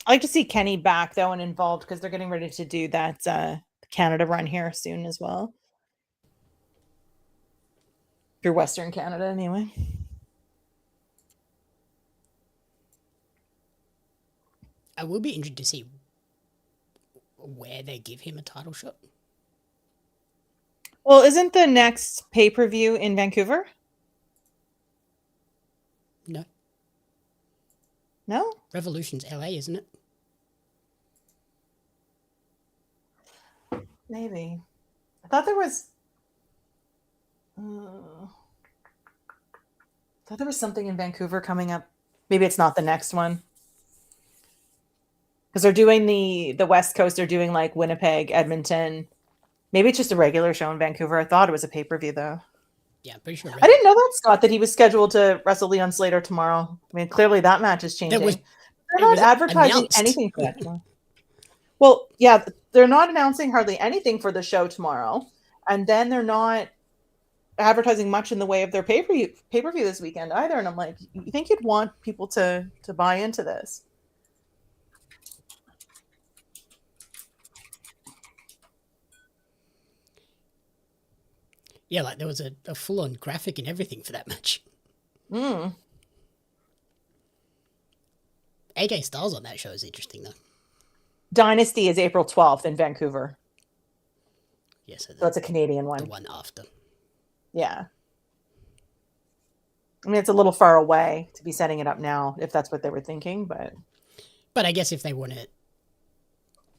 I like to see Kenny back though and involved because they're getting ready to do that Canada run here soon as well. Through Western Canada anyway. I will be interested to see where they give him a title shot. Well, isn't the next pay-per-view in Vancouver? No? Revolution's LA, isn't it? Maybe. I thought there was. I thought there was something in Vancouver coming up. Maybe it's not the next one. Because they're doing the West Coast. They're doing like Winnipeg, Edmonton. Maybe it's just a regular show in Vancouver. I thought it was a pay-per-view though. Yeah, I'm pretty sure. I didn't know that, Scott, that he was scheduled to wrestle Leon Slater tomorrow. I mean, clearly that match is changing. They're not advertising announced. anything for that tomorrow. Well, yeah, they're not announcing hardly anything for the show tomorrow. And then they're not advertising much in the way of their pay-per-view this weekend either. And I'm like, you think you'd want people to buy into this? Yeah, like there was a full-on graphic and everything for that match. AJ Styles on that show is interesting, though. Dynasty is April 12th in Vancouver. Yes, so it's a Canadian one. The one after. Yeah. I mean, it's a little far away to be setting it up now, if that's what they were thinking, but I guess if they want it,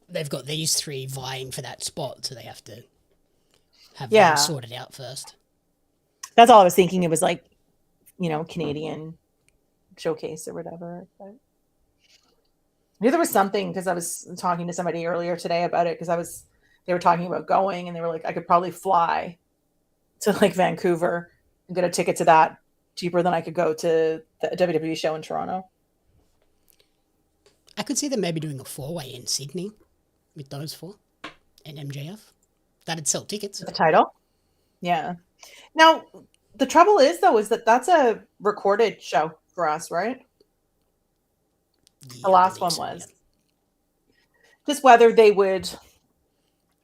they've got these three vying for that spot, so they have to have them sorted out first. That's all I was thinking. It was like, Canadian showcase or whatever. But I knew there was something because I was talking to somebody earlier today about it because they were talking about going and they were like, I could probably fly to like Vancouver and get a ticket to that cheaper than I could go to the WWE show in Toronto. I could see them maybe doing a 4-way in Sydney with those four and MJF. That'd sell tickets. The title? Yeah. Now, the trouble is, though, is that's a recorded show for us, right? Yeah, the last one was. Yeah. Just whether they would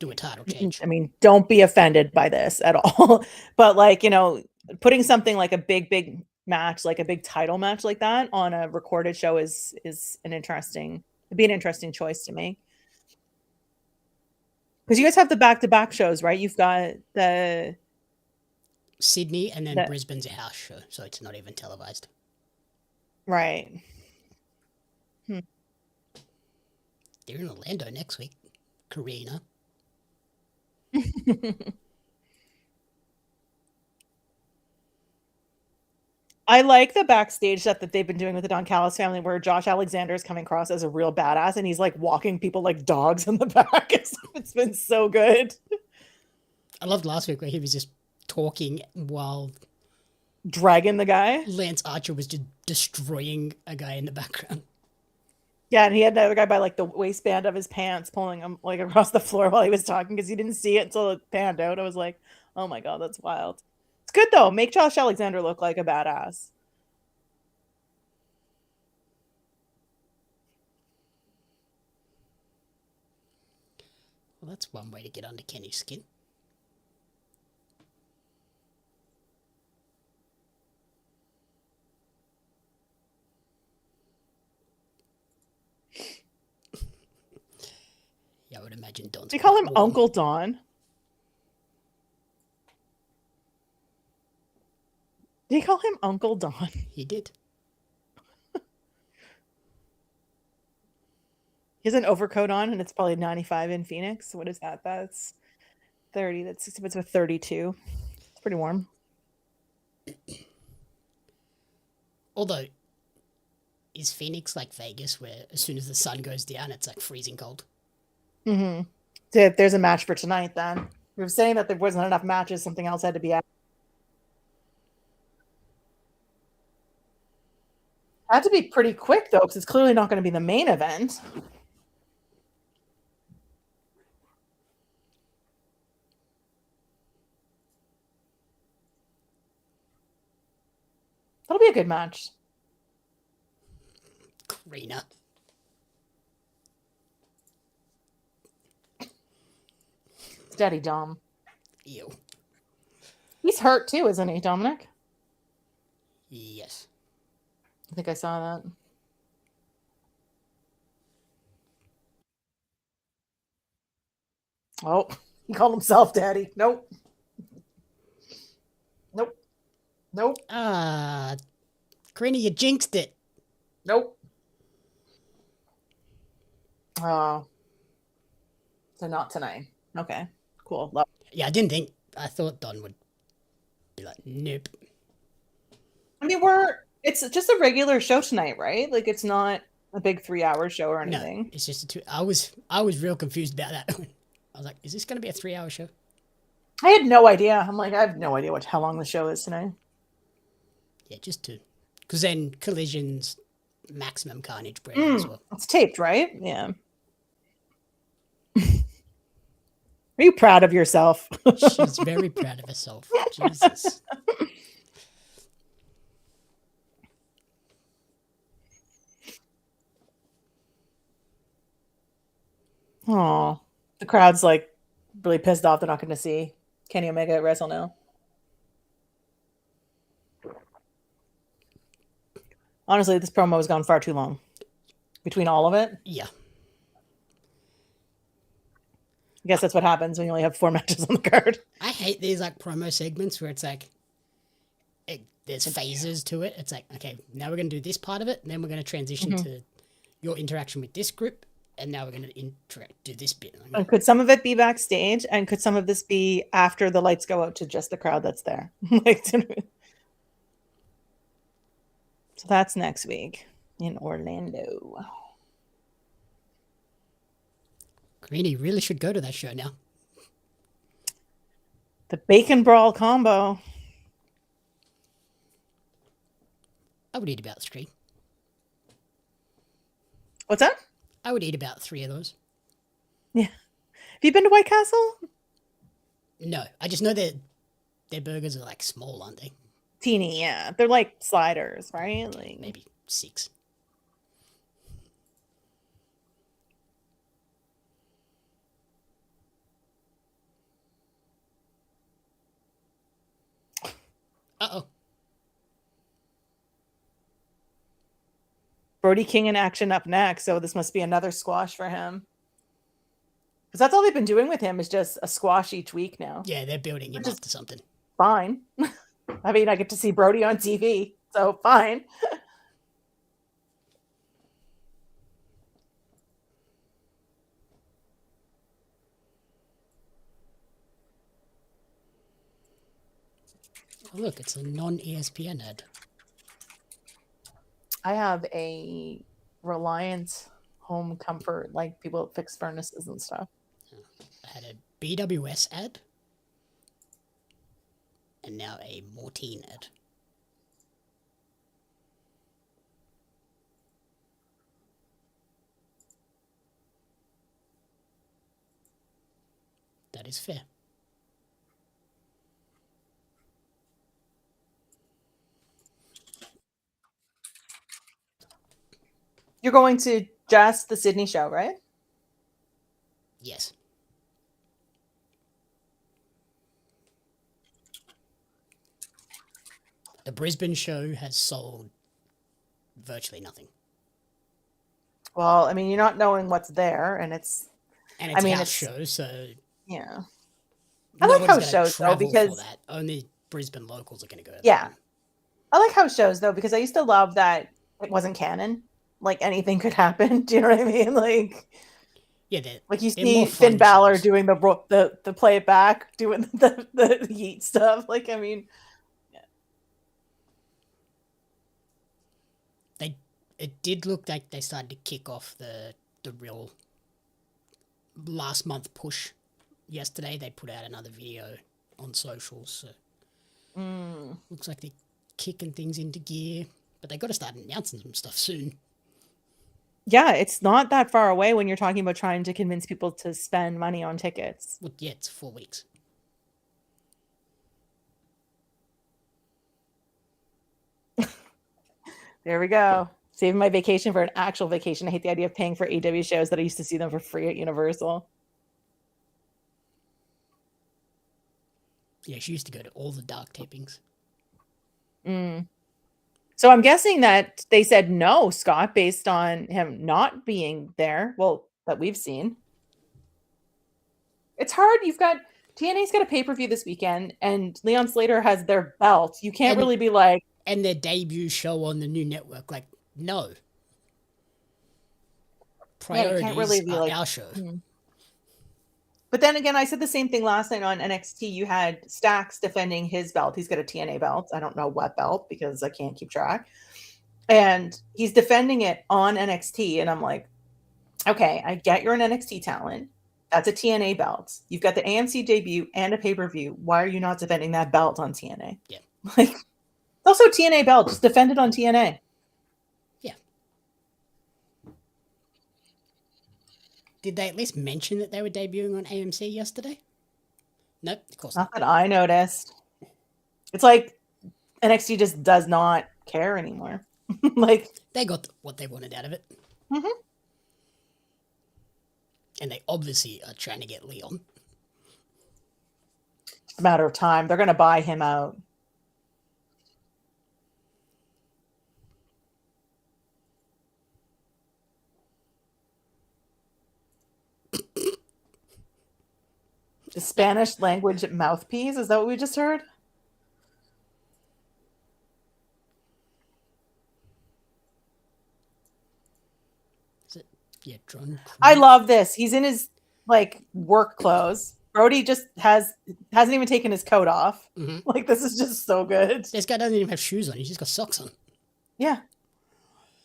do a title change. I mean, don't be offended by this at all. But like, putting something like a big match, like a big title match like that on a recorded show is an interesting choice to me. Because you guys have the back-to-back shows, right? You've got the Sydney and then Brisbane's a house show, so it's not even televised. Right. They're in Orlando next week. Karina. I like the backstage stuff that they've been doing with the Don Callis family where Josh Alexander is coming across as a real badass and he's like walking people like dogs in the back. It's been so good. I loved last week where he was just talking while dragging the guy. Lance Archer was just destroying a guy in the background. Yeah, and he had another guy by like the waistband of his pants pulling him like across the floor while he was talking because he didn't see it until it panned out. I was like, oh my God, that's wild. It's good though. Make Josh Alexander look like a badass. Well, that's one way to get under Kenny's skin. Yeah, I would imagine Don's. They call him Uncle Don. Did he call him Uncle Don? He did. He has an overcoat on, and it's probably 95 in Phoenix. What is that? That's 30. It's a 32. It's pretty warm. Although, is Phoenix like Vegas, where as soon as the sun goes down, it's like freezing cold? Mm-hmm. So if there's a match for tonight, then we were saying that there wasn't enough matches. Something else had to be added. Had to be pretty quick though, because it's clearly not going to be the main event. That'll be a good match. Karina. Daddy Dom. Ew. He's hurt too, isn't he, Dominic? Yes. I think I saw that. Oh, he called himself Daddy. Nope. Karina, you jinxed it. Nope. Oh, so not tonight. Okay, cool. Yeah, I thought Don would be like, nope. I mean, it's just a regular show tonight, right? Like, it's not a big 3-hour show or No, anything. it's just a 2. I was real confused about that. I was like, is this going to be a 3-hour show? I had no idea. I'm like, I have no idea how long the show is tonight. Yeah, just 2. Because then Collision's Maximum Carnage brand as well. It's taped, right? Yeah. Are you proud of yourself? She's very proud of herself. Jesus. Oh, the crowd's like really pissed off. They're not going to see Kenny Omega wrestle now. Honestly, this promo has gone far too long. Between all of it, Yeah. I guess that's what happens when you only have 4 matches on the card. I hate these like promo segments where it's like there's phases to it. It's like, okay, now we're going to do this part of it, and then we're going to transition to your interaction with this group, and now we're going to do this bit. And could some of it be backstage, and could some of this be after the lights go out to just the crowd that's there? So that's next week in Orlando. Greeny really should go to that show now. The Bacon Brawl combo. I would eat about 3. What's that? I would eat about 3 of those. Yeah. Have you been to White Castle? No, I just know that their burgers are like small, aren't they? Teeny, yeah. They're like sliders, right? Like Maybe 6. Uh-oh. Brody King in action up next, so this must be another squash for him. Because that's all they've been doing with him is just a squash each week now. Yeah, they're building him up to something. Fine. I mean, I get to see Brody on TV, so fine. Oh, look, it's a non-ESPN ad. I have a Reliance home comfort, like people that fix furnaces and stuff. I had a BWS ad. And now a Mortine ad. That is fair. You're going to just the Sydney show, right? Yes. The Brisbane show has sold virtually nothing. Well, I mean, you're not knowing what's there, and it's house show, so yeah. I like house shows though because only Brisbane locals are going to go. Yeah, I like house shows though because I used to love that it wasn't canon. Like anything could happen. Do you know what I mean? Like, yeah, like you see Finn Balor doing the play it back, doing the yeet stuff. Like, I mean, yeah. It did look like they started to kick off the real last month push. Yesterday they put out another video on socials. So looks like they're kicking things into gear, but they got to start announcing some stuff soon. Yeah, it's not that far away when you're talking about trying to convince people to spend money on tickets. Well, yeah, it's 4 weeks. There we go. Saving my vacation for an actual vacation. I hate the idea of paying for AEW shows that I used to see them for free at Universal. Yeah, she used to go to all the dark tapings. So I'm guessing that they said no, Scott, based on him not being there. Well, that we've seen. It's hard. You've got TNA's got a pay-per-view this weekend, and Leon Slater has their belt. You can't really be like... And their debut show on the new network. Like, no. priorities can't really be are like our show. But then again, I said the same thing last night on NXT. You had Stax defending his belt. He's got a TNA belt. I don't know what belt because I can't keep track. And he's defending it on NXT. And I'm like, okay, I get you're an NXT talent. That's a TNA belt. You've got the AMC debut and a pay-per-view. Why are you not defending that belt on TNA? Yeah. Like, also TNA belt. Just defend it on TNA. Yeah. Did they at least mention that they were debuting on AMC yesterday? Nope, of course not. Not that I noticed. It's like NXT just does not care anymore. Like, They got what they wanted out of it. mhm. And they obviously are trying to get Leon. It's a matter of time. They're going to buy him out. The Spanish language mouthpiece? Is that what we just heard? Is it? Yeah, drone. I love this. He's in his like work clothes. Brody just hasn't even taken his coat off. Mhm. Like, this is just so good. This guy doesn't even have shoes on. He's just got socks on. Yeah.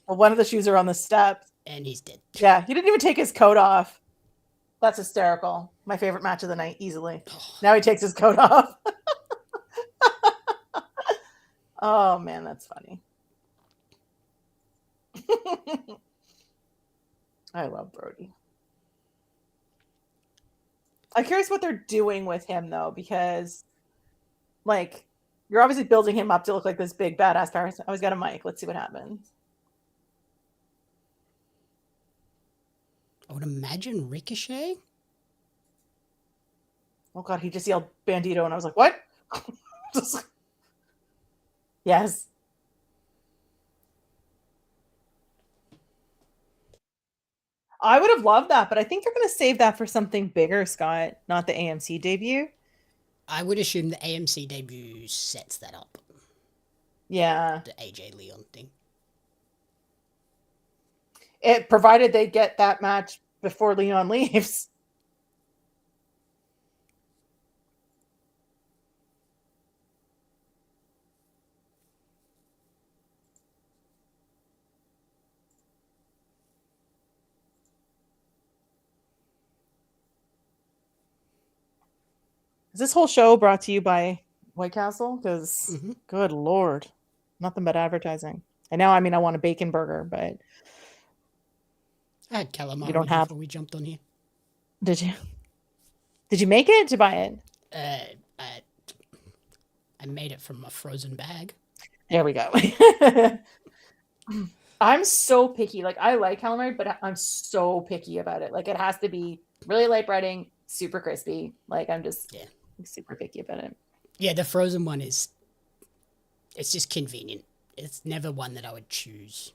Well, one of the shoes are on the steps. And he's dead. Yeah, he didn't even take his coat off. That's hysterical. My favorite match of the night, easily. Now he takes his coat off. Oh, man, that's funny. I love Brody. I'm curious what they're doing with him, though, because, like, you're obviously building him up to look like this big, badass person. Oh, he's got a mic. Let's see what happens. I would imagine Ricochet. Oh, God, he just yelled Bandido, and I was like, what? Yes. I would have loved that, but I think they're going to save that for something bigger, Scott, not the AMC debut. I would assume the AMC debut sets that up. Yeah. The AJ Leon thing. It provided they get that match before Leon leaves. Is this whole show brought to you by White Castle? Because good Lord, nothing but advertising. And now, I mean, I want a bacon burger, but I had calamari you don't have. before we jumped on here. Did you? Did you make it? Did you buy it? I made it from a frozen bag. There we go. I'm so picky. Like, I like calamari, but I'm so picky about it. Like, it has to be really light breading, super crispy. Like, I'm just super picky about it. Yeah, the frozen one it's just convenient. It's never one that I would choose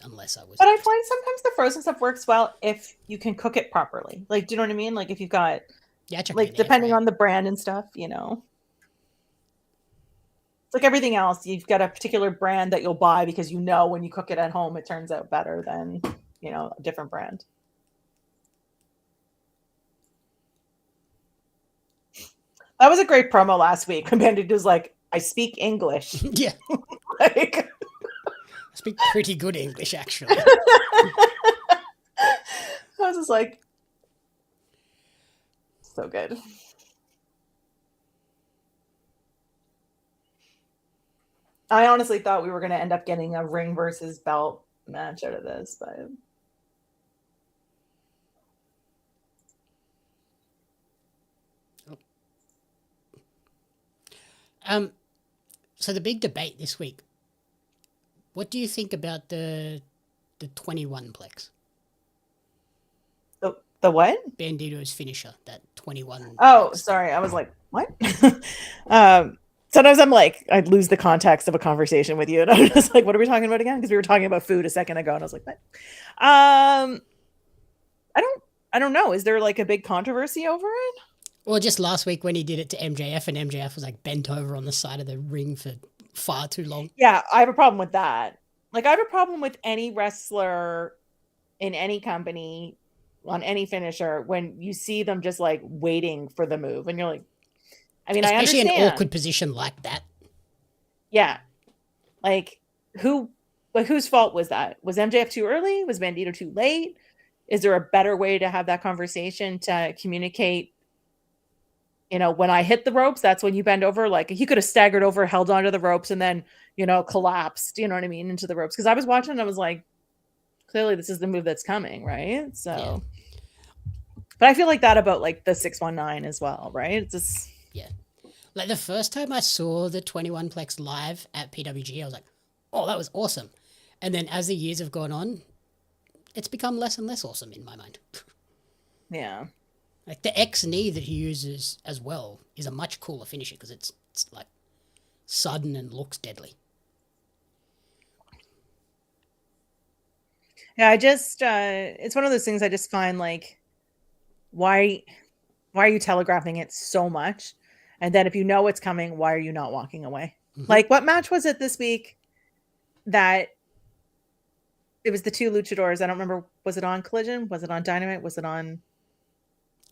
unless I was. But I find sometimes the frozen stuff works well if you can cook it properly. Like, do you know what I mean? Like, if you've got, like, depending on the brand and stuff, you know. It's like everything else. You've got a particular brand that you'll buy because you know when you cook it at home, it turns out better than, you know, a different brand. That was a great promo last week when Bandido was like, I speak English. Yeah. Like, I speak pretty good English, actually. I was just like, so good. I honestly thought we were going to end up getting a ring versus belt match out of this, but so the big debate this week. What do you think about the 21 plex? The what? Bandido's finisher, that 21. Oh, sorry. I was like, what? Sometimes I'm like, I'd lose the context of a conversation with you. And I'm just like, what are we talking about again? Because we were talking about food a second ago. And I was like, what? I don't know. Is there like a big controversy over it? Well, just last week when he did it to MJF and MJF was like bent over on the side of the ring for far too long. Yeah, I have a problem with that. Like, I have a problem with any wrestler in any company on any finisher when you see them just like waiting for the move, and you're like, I mean, Especially I an understand. awkward position like that. Yeah, like whose fault was that? Was MJF too early? Was Bandido too late? Is there a better way to have that conversation to communicate? You know, when I hit the ropes, that's when you bend over. Like he could have staggered over, held onto the ropes, and then, you know, collapsed, you know what I mean, into the ropes. Because I was watching and I was like, clearly this is the move that's coming, right? So, Yeah. but I feel like that about like the 619 as well, right? It's just, Yeah. Like the first time I saw the 21 Plex live at PWG, I was like, oh, that was awesome. And then as the years have gone on, it's become less and less awesome in my mind. yeah. Like the X knee that he uses as well is a much cooler finisher because it's like sudden and looks deadly. Yeah, I just it's one of those things I just find like, why are you telegraphing it so much? And then if you know it's coming, why are you not walking away? Mhm. Like, what match was it this week that it was the two luchadors? I don't remember. Was it on Collision? Was it on Dynamite? Was it on?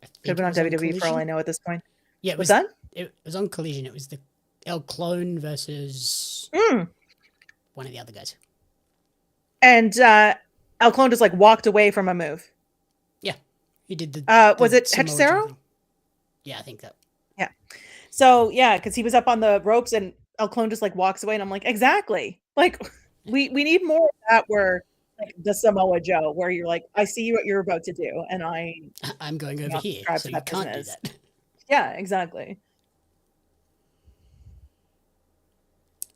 I Could have think been it on was on WWE for all I Collision. know at this point. Yeah, it What's was. that? It was on Collision. It was the El Clone versus Mm. one of the other guys. And El Clone just like walked away from a move. Yeah, he did the. Was the it Samoa Joe Hechicero? thing. Yeah, I think that. Yeah. So yeah, because he was up on the ropes and El Clone just like walks away, and I'm like, exactly. Like we need more of that where like the Samoa Joe, where you're like, I see what you're about to do, and I'm going over not here, subscribe so to you that can't business. do that. Yeah, exactly.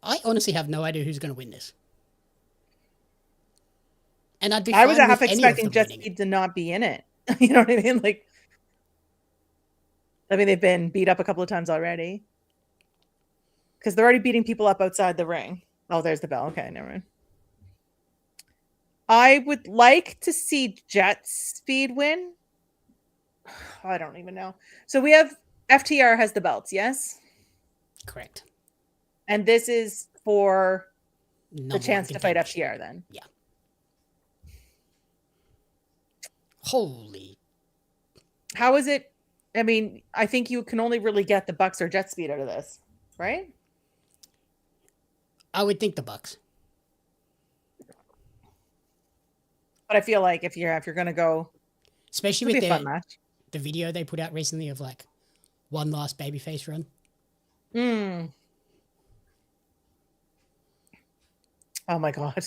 I honestly have no idea who's going to win this. And I'd be I was fine half with any of expecting them Jet winning it. Speed to not be in it. You know what I mean? Like, I mean, they've been beat up a couple of times already because they're already beating people up outside the ring. Oh, there's the bell. Okay, never mind. I would like to see Jet Speed win. I don't even know. So we have FTR has the belts, yes? Correct. And this is for Number the chance to fight contendership. FTR then. Yeah. Holy. How is it? I mean, I think you can only really get the Bucks or Jet Speed out of this, right? I would think the Bucks. But I feel like if you're gonna go, Especially it'll with be a fun match. the video they put out recently of like one last babyface run. Mm. Oh my god.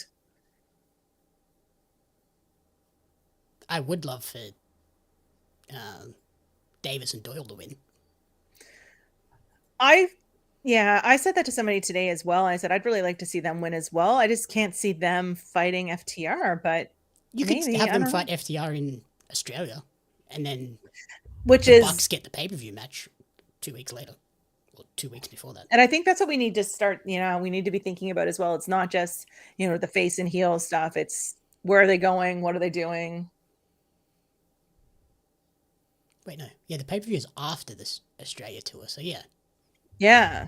I would love for Davis and Doyle to win. I said that to somebody today as well. I said I'd really like to see them win as well. I just can't see them fighting FTR, but You maybe could have I them don't fight know. FTR in Australia, and then Which the is, Bucks get the pay-per-view match 2 weeks later, or 2 weeks before that. and I think that's what we need to start. You know, we need to be thinking about as well. It's not just, you know, the face and heel stuff. It's where are they going? What are they doing? Wait, no. Yeah, the pay-per-view is after this Australia tour, so yeah. Yeah.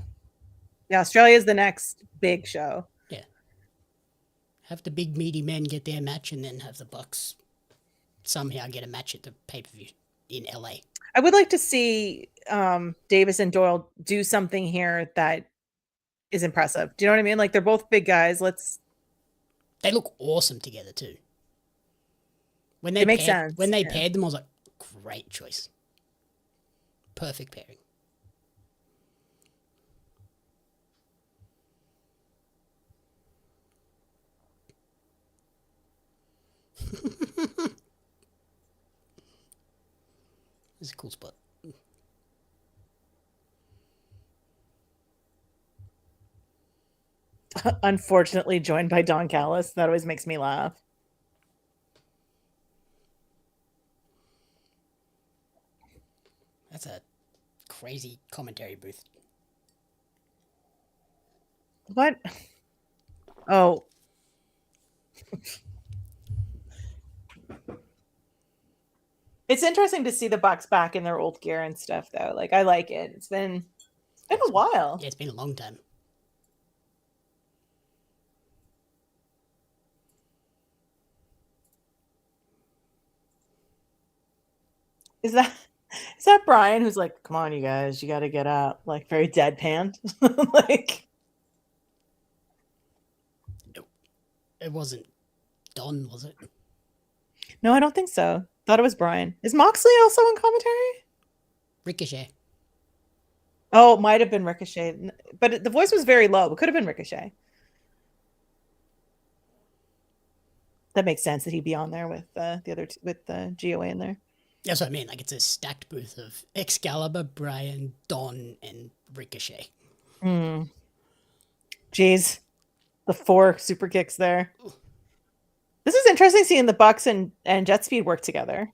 Yeah, Australia is the next big show. Yeah. Have the big meaty men get their match, and then have the Bucks somehow get a match at the pay-per-view in LA. I would like to see Davis and Doyle do something here that is impressive. Do you know what I mean? Like, they're both big guys. They look awesome together too. When they It makes sense. When they Yeah. paired them, I was like, great choice. Perfect pairing. This is a cool spot. Unfortunately, joined by Don Callis. That always makes me laugh. That's a crazy commentary booth. What? Oh. It's interesting to see the Bucks back in their old gear and stuff, though. Like, I like it. It's been a while. Yeah, it's been a long time. Is that Brian who's like, come on, you guys, you got to get up, like very deadpan, like It wasn't Don, was it? No, I don't think so. Thought it was Brian. Is Moxley also in commentary? Ricochet. Oh, it might have been Ricochet, but the voice was very low. It could have been Ricochet. That makes sense that he'd be on there with the other with the GOA in there. That's what I mean. Like, it's a stacked booth of Excalibur, Brian, Don, and Ricochet. Jeez, the 4 super kicks there. This is interesting seeing the Bucks and Jet Speed work together.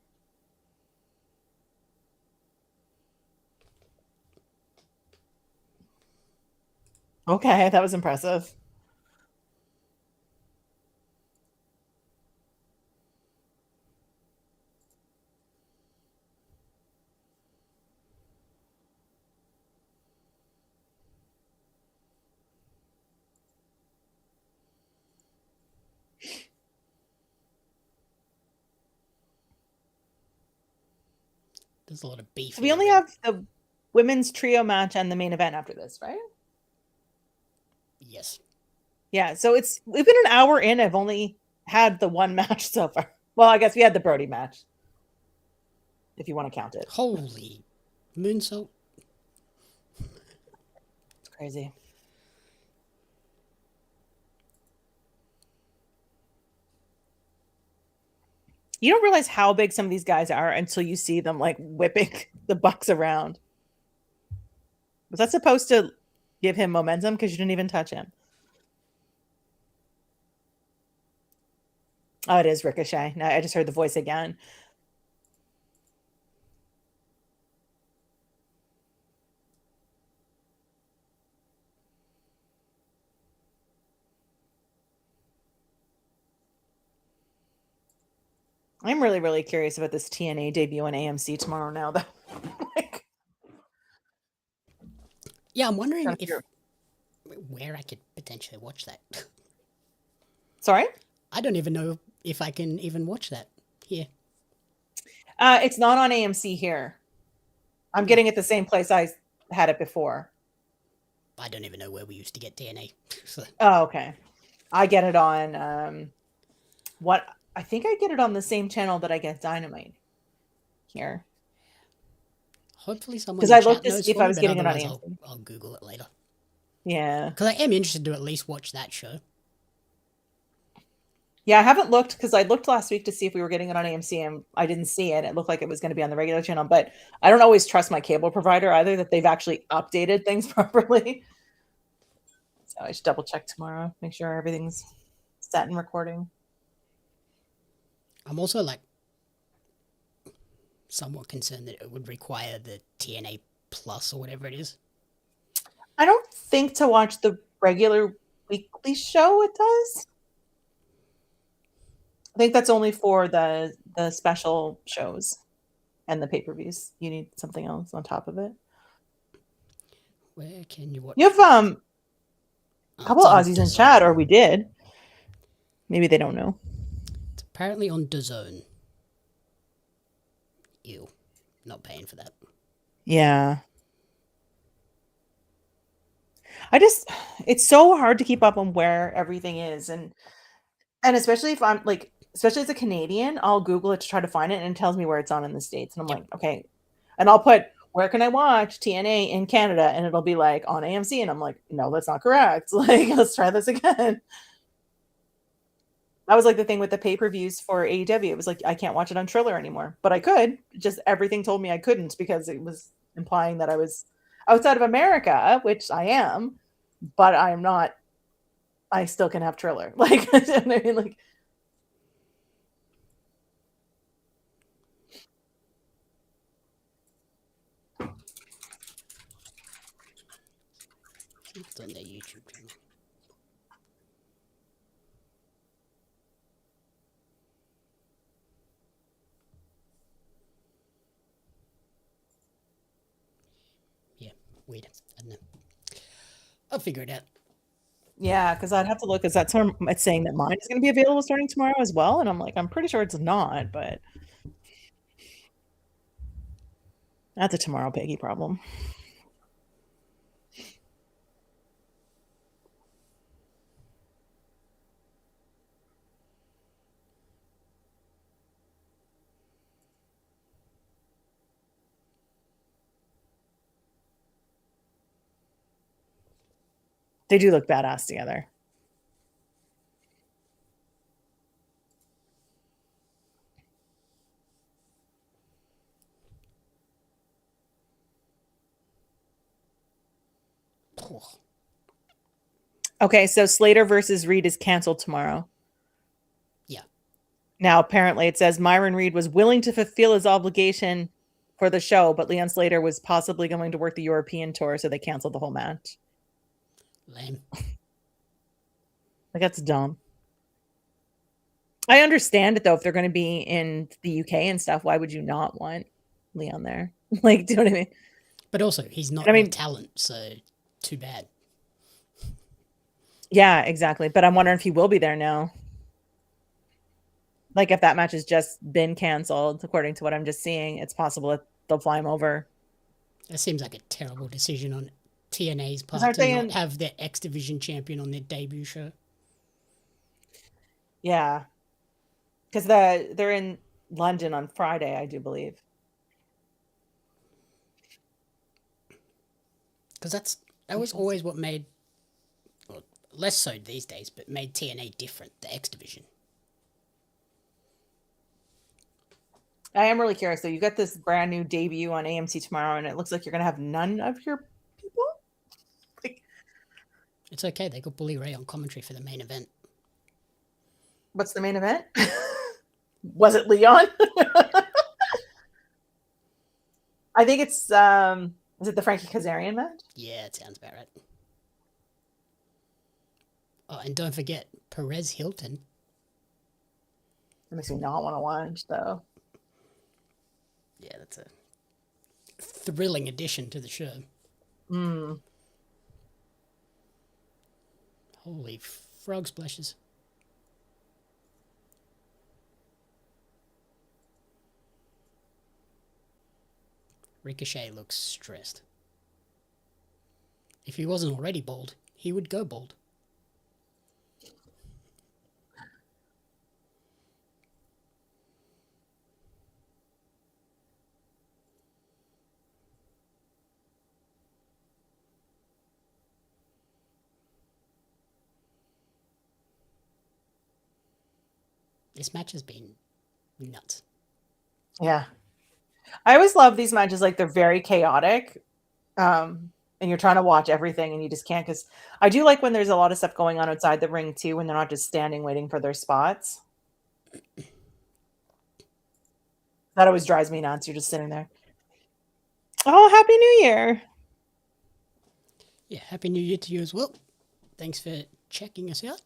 Okay, that was impressive. There's a lot of beef. So we only have the women's trio match and the main event after this, right? Yes. Yeah, so we've been an hour in. I've only had the one match so far. Well, I guess we had the Brody match, if you want to count it. Holy moonsault. It's crazy. You don't realize how big some of these guys are until you see them like whipping the Bucks around. Was that supposed to give him momentum? Because you didn't even touch him. Oh, it is Ricochet. Now I just heard the voice again. I'm really, really curious about this TNA debut on AMC tomorrow now, though. Like, yeah, I'm wondering where I could potentially watch that. Sorry? I don't even know if I can even watch that here. It's not on AMC here. I'm getting it the same place I had it before. I don't even know where we used to get TNA. So. Oh, okay. I get it on I think I get it on the same channel that I get Dynamite here. Hopefully someone because I looked to see if I was getting it on AMC. I'll Google it later. Yeah, because I am interested to at least watch that show. Yeah, I haven't looked because I looked last week to see if we were getting it on AMC and I didn't see it. It looked like it was going to be on the regular channel, but I don't always trust my cable provider either that they've actually updated things properly. So I should double check tomorrow, make sure everything's set and recording. I'm also like somewhat concerned that it would require the TNA Plus or whatever it is. I don't think to watch the regular weekly show it does. I think that's only for the special shows and the pay-per-views. You need something else on top of it. Where can you watch? You have a couple of Aussies in chat, or we did. Maybe they don't know. It's apparently on DAZN. Ew. Not paying for that. Yeah. It's so hard to keep up on where everything is. And especially if I'm like, especially as a Canadian, I'll Google it to try to find it and it tells me where it's on in the States. And I'm like, okay. And I'll put, where can I watch TNA in Canada? And it'll be like on AMC. And I'm like, no, that's not correct. Like, let's try this again. That was like the thing with the pay-per-views for AEW. It was like, I can't watch it on Triller anymore, but I could. Just everything told me I couldn't because it was implying that I was outside of America, which I am, but I'm not. I still can have Triller. Like, I mean, like. It's on their YouTube channel. Yeah, weird. I don't know. I'll figure it out. Yeah, because I'd have to look, because that's where it's saying that mine is going to be available starting tomorrow as well. And I'm like, I'm pretty sure it's not, but. That's a Tomorrow Peggy problem. They do look badass together. Okay, so Slater versus Reed is canceled tomorrow. Yeah. Now, apparently, it says Myron Reed was willing to fulfill his obligation for the show, but Leon Slater was possibly going to work the European tour, so they canceled the whole match. Lame. Like, that's dumb. I understand it, though. If they're going to be in the UK and stuff, why would you not want Leon there? Like, do you know what I mean? But also, he's not I mean, your talent, so too bad. Yeah, exactly. But I'm wondering if he will be there now. Like, if that match has just been canceled, according to what I'm just seeing, it's possible that they'll fly him over. That seems like a terrible decision on TNA's part aren't to they not in- have their X Division champion on their debut show. Yeah. Because they're in London on Friday, I do believe. Because that was always what made, well, less so these days, but made TNA different, the X Division. I am really curious. So you got this brand new debut on AMC tomorrow, and it looks like you're going to have none of your people? Like, It's okay, they got Bully Ray on commentary for the main event. what's the main event? Was it Leon? I think it's, is it the Frankie Kazarian match? Yeah, it sounds about right. Oh, and don't forget, Perez Hilton. That makes me not want to watch, though. Yeah, that's a thrilling addition to the show. Holy frog splashes. Ricochet looks stressed. If he wasn't already bald, he would go bald. This match has been nuts. Yeah. I always love these matches. Like, they're very chaotic. And you're trying to watch everything and you just can't, because I do like when there's a lot of stuff going on outside the ring too, when they're not just standing waiting for their spots. That always drives me nuts. You're just sitting there. Oh, Happy New Year. Yeah, Happy New Year to you as well. Thanks for checking us out.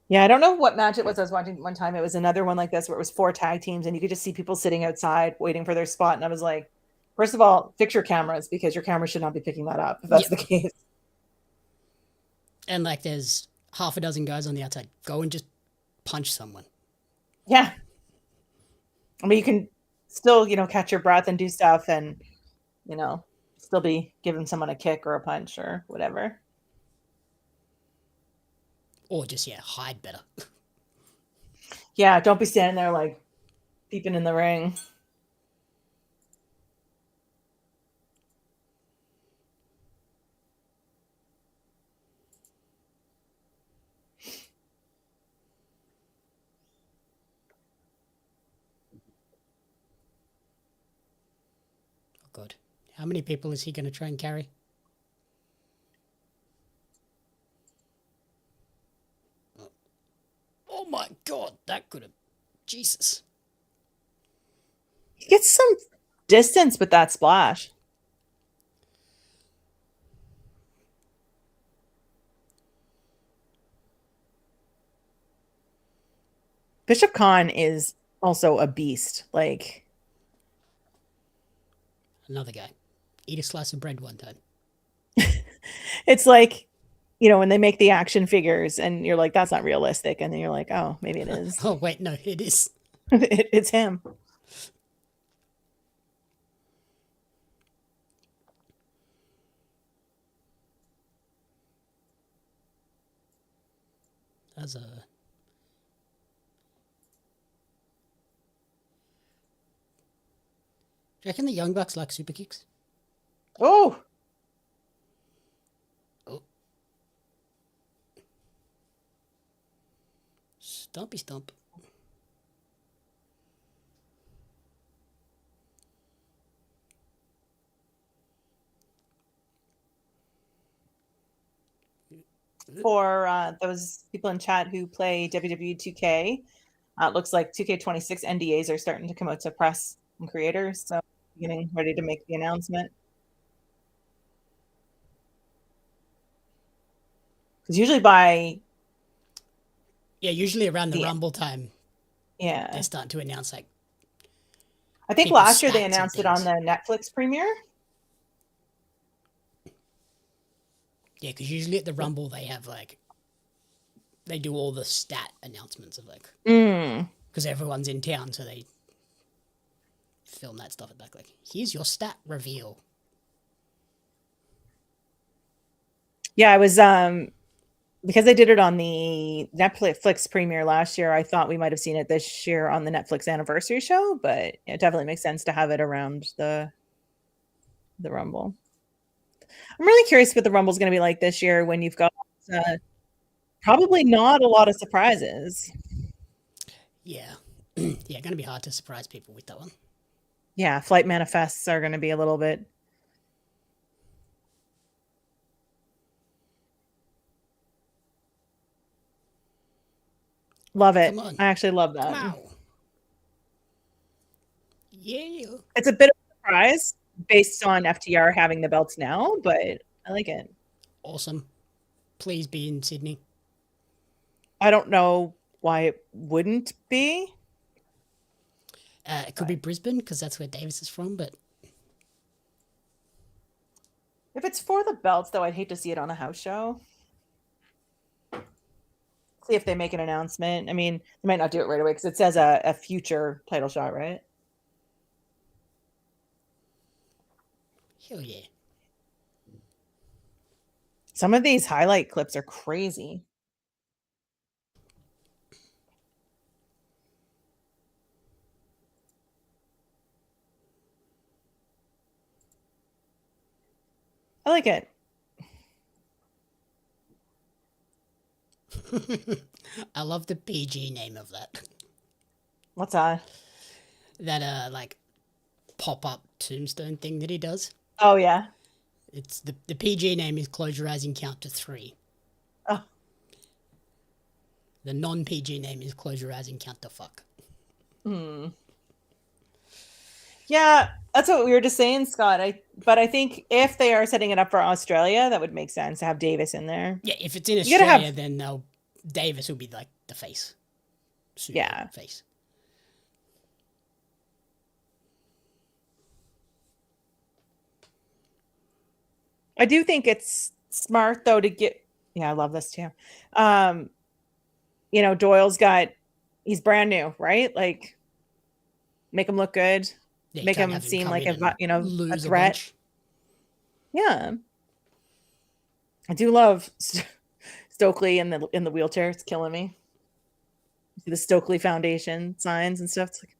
Yeah, I don't know what match it was I was watching one time. It was another one like this where it was 4 tag teams and you could just see people sitting outside waiting for their spot. And I was like, first of all, fix your cameras, because your camera should not be picking that up if that's the case. And like there's half a dozen guys on the outside. Go and just punch someone. Yeah. I mean, you can still, catch your breath and do stuff and, still be giving someone a kick or a punch or whatever. Or just, hide better. Yeah, don't be standing there like peeping in the ring. Oh, God. How many people is he going to try and carry? Oh my God, that could have... Jesus. He gets some distance with that splash. Bishop Khan is also a beast. Like, another guy. Eat a slice of bread one time. It's like, when they make the action figures and you're like, that's not realistic. And then you're like, oh, maybe it is. Oh, wait, no, it is. It's him. That's a... Do you reckon the Young Bucks like super kicks? Oh, Stumpy stump. for those people in chat who play WWE 2K, it looks like 2K26 NDAs are starting to come out to press and creators. So getting ready to make the announcement. Because usually usually around the Rumble time, they're starting to announce like. I think last year they announced it on the Netflix premiere. Yeah, because usually at the Rumble they have they do all the stat announcements of because everyone's in town, so they film that stuff at back. Here's your stat reveal. Yeah, I was because they did it on the Netflix premiere last year. I thought we might have seen it this year on the Netflix anniversary show, but it definitely makes sense to have it around the Rumble. I'm really curious what the Rumble's going to be like this year when you've got probably not a lot of surprises. Yeah. Yeah, going to be hard to surprise people with that one. Yeah, flight manifests are going to be a little bit. Love it. I actually love that. Wow. Yeah. It's a bit of a surprise based on FTR having the belts now, but I like it. Awesome. Please be in Sydney. I don't know why it wouldn't be. It could be Brisbane because that's where Davis is from, but if it's for the belts, though, I'd hate to see it on a house show. See if they make an announcement. I mean, they might not do it right away because it says a future title shot, right? Hell yeah. Some of these highlight clips are crazy. I like it. I love the PG name of that. What's that? That pop-up tombstone thing that he does. Oh yeah. It's the PG name is Close Your Eyes and Count to 3. Oh. The non-PG name is Close Your Eyes and Count to fuck. Yeah, that's what we were just saying, Scott. But I think if they are setting it up for Australia, that would make sense to have Davis in there. Yeah, if it's in Australia, then Davis will be like the face. Super face. I do think it's smart though to get. Yeah, I love this too. Doyle's he's brand new, right? Like, make him look good. Yeah, make him seem like a threat. Yeah, I do love Stokely in the wheelchair. It's killing me. See the Stokely Foundation signs and stuff. It's like,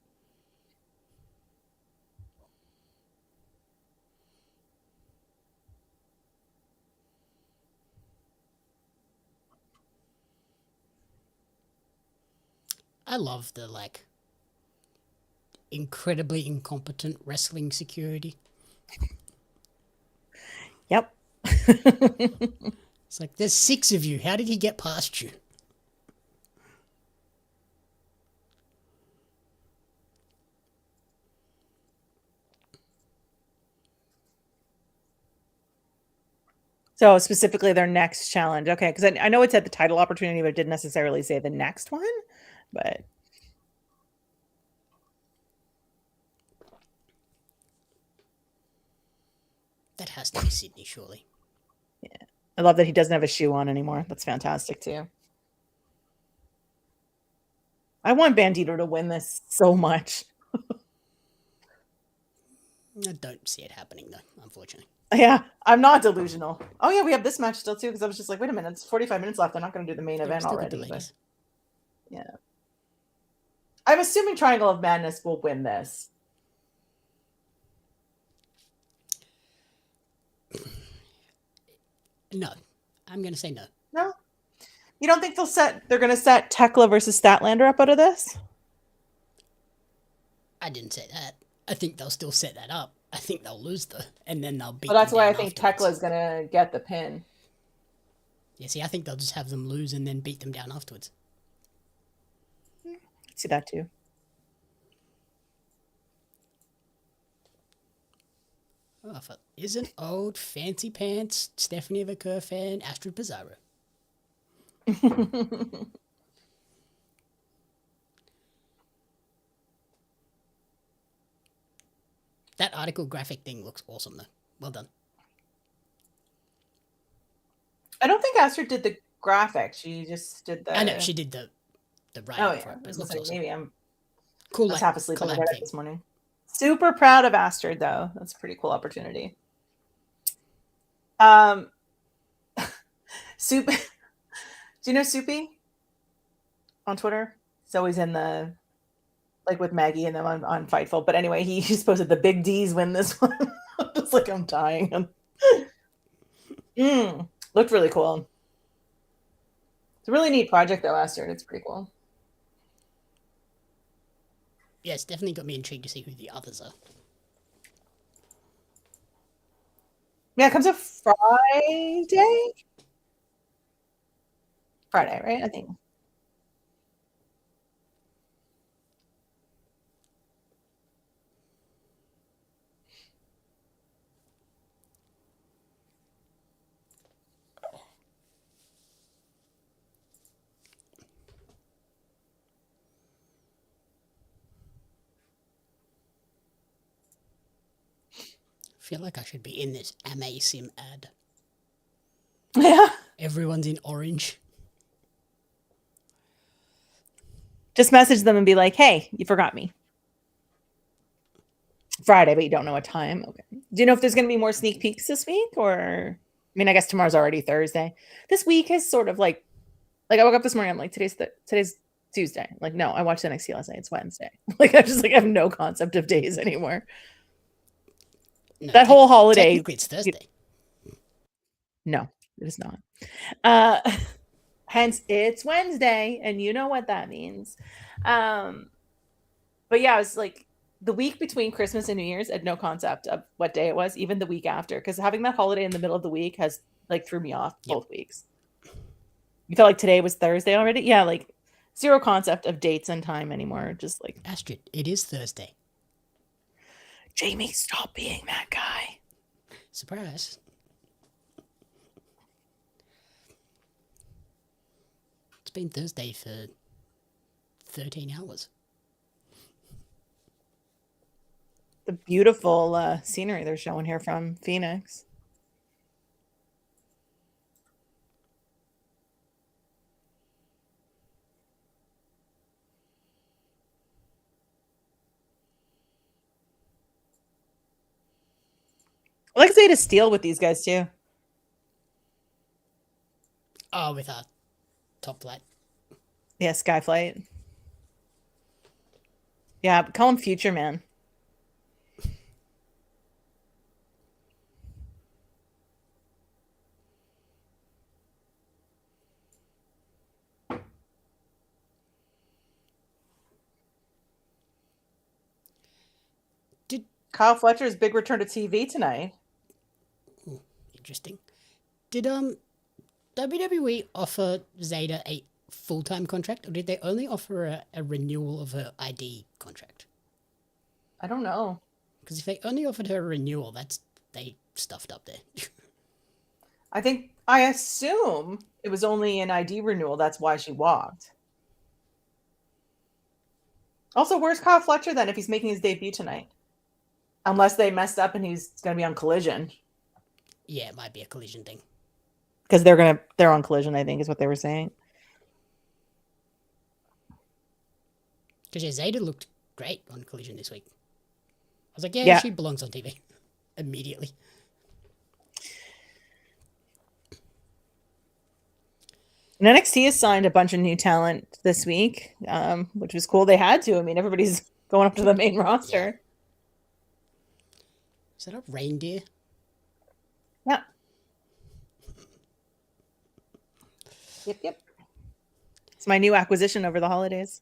I love the incredibly incompetent wrestling security. Yep. It's like, there's 6 of you. How did he get past you? So specifically their next challenge. Okay, because I know it said the title opportunity, but it didn't necessarily say the next one. But that has to be Sydney, surely. Yeah. I love that he doesn't have a shoe on anymore. That's fantastic too. I want Bandido to win this so much. I don't see it happening though, unfortunately. Yeah, I'm not delusional. Oh yeah, we have this match still too, because I was just like, wait a minute, it's 45 minutes left. They're not going to do the main event already. But... yeah. I'm assuming Triangle of Madness will win this. No. I'm going to say no. No? You don't think they're going to set Tekla versus Statlander up out of this? I didn't say that. I think they'll still set that up. I think they'll lose and then they'll beat. Well, that's them why down I think afterwards. Tekla is going to get the pin. Yeah, see, I think they'll just have them lose and then beat them down afterwards. See that too. Oh, isn't old fancy pants Stephanie Vaquer fan Astrid Pizarro? That article graphic thing looks awesome though. Well done. I don't think Astrid did the graphic. She just did the... I know, she did the writing for it, but it looks awesome. Maybe I'm cool. I was half asleep when I read it this morning. Super proud of Astrid though. That's a pretty cool opportunity. Soup. Do you know Soupy on Twitter? He's always in the, like, with Maggie and them on Fightful. But anyway, he just posted the Big D's win this one. It's like I'm dying. Looked really cool. It's a really neat project though, Astrid. It's pretty cool. Yeah, it's definitely got me intrigued to see who the others are. Yeah, it comes out Friday. Friday, right? I think. I feel like I should be in this Amasim ad. Yeah. Everyone's in orange. Just message them and be like, hey, you forgot me. Friday, but you don't know what time. Okay. Do you know if there's going to be more sneak peeks this week? Or, I mean, I guess tomorrow's already Thursday. This week is sort of like I woke up this morning, I'm like, today's Tuesday. Like, no, I watched NXT last night. It's Wednesday. Like, I have no concept of days anymore. No, that whole holiday. Technically, it's Thursday. No, it is not. Hence, it's Wednesday, and you know what that means. But yeah, it was like the week between Christmas and New Year's, I had no concept of what day it was, even the week after, because having that holiday in the middle of the week has like threw me off both weeks. You felt like today was Thursday already? Yeah, like zero concept of dates and time anymore. Just like Astrid, it is Thursday. Jamie, stop being that guy. Surprise. It's been Thursday for 13 hours. The beautiful scenery they're showing here from Phoenix. I like Zeta Steel with these guys too. Oh, with our top flight. Yeah, Skyflight. Yeah, call him Future Man. Did Kyle Fletcher's big return to TV tonight? Interesting. Did WWE offer Zeta a full-time contract, or did they only offer a renewal of her ID contract? I don't know. Because if they only offered her a renewal, they stuffed up there. I assume it was only an ID renewal. That's why she walked. Also, where's Kyle Fletcher then if he's making his debut tonight? Unless they messed up and he's going to be on Collision. Yeah, it might be a Collision thing. because they're on Collision, I think is what they were saying. Because Zeta looked great on Collision this week. I was like, yeah, Yeah. she belongs on TV immediately. And NXT has signed a bunch of new talent this week, which was cool. They had to. I mean, everybody's going up to the main roster. Is that a reindeer? Yeah. Yep. It's my new acquisition over the holidays.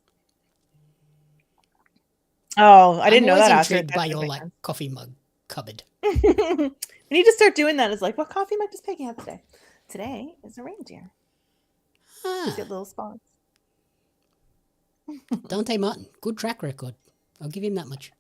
Oh, I didn't know that. I'm always intrigued by your like coffee mug cupboard. We need to start doing that. It's like, what coffee mug does Peggy have today? Today is a reindeer. Just get little spots. Dante Martin, good track record. I'll give him that much.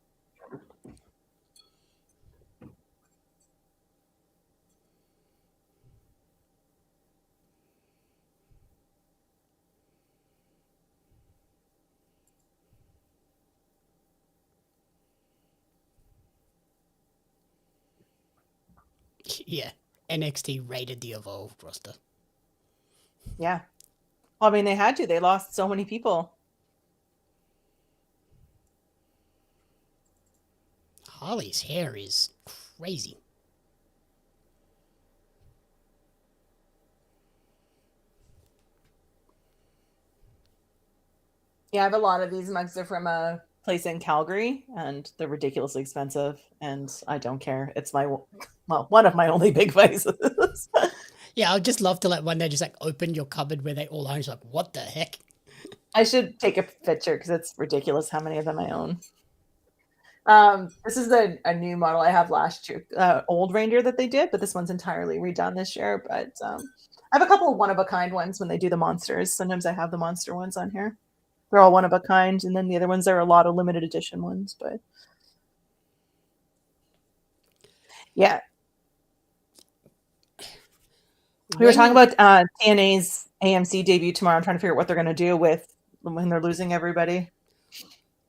Yeah, NXT raided the Evolved roster. Yeah. Well, I mean, they had to. They lost so many people. Harley's hair is crazy. Yeah, I have a lot of these mugs. They're from a place in Calgary, and they're ridiculously expensive, and I don't care. It's one of my only big vices. Yeah, I'd just love to like one day just like open your cupboard where they all are. It's like, what the heck? I should take a picture because it's ridiculous how many of them I own. This is a new model I have last year, old reindeer that they did, but this one's entirely redone this year. But I have a couple of one-of-a-kind ones when they do the monsters. Sometimes I have the monster ones on here. They're all one of a kind, and then the other ones are a lot of limited edition ones. But yeah, we were talking about TNA's AMC debut tomorrow. I'm trying to figure out what they're going to do with when they're losing everybody.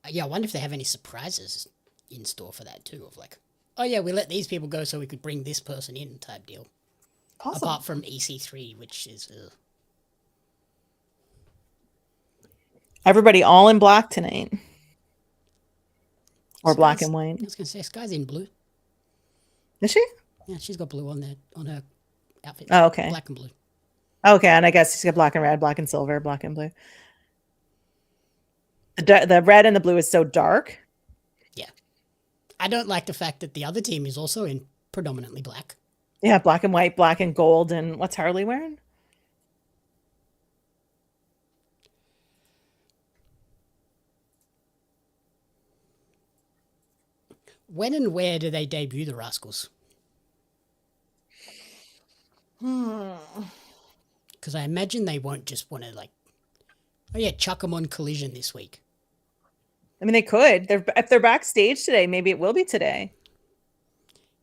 Yeah, I wonder if they have any surprises in store for that too. Of like, oh yeah, we let these people go so we could bring this person in type deal. Possible. Apart from EC3, which is everybody all in black tonight, or black and white. I was gonna say Sky's in blue. Is she? Yeah, she's got blue on her outfit. Oh, okay. Black and blue. Okay, and I guess she's got black and red, black and silver, black and blue. The red and the blue is so dark. Yeah. I don't like the fact that the other team is also in predominantly black. Yeah, black and white, black and gold, and what's Harley wearing? When and where do they debut the Rascals? Because I imagine they won't just want to like, oh yeah, chuck them on Collision this week. I mean, they could. If they're backstage today, maybe it will be today.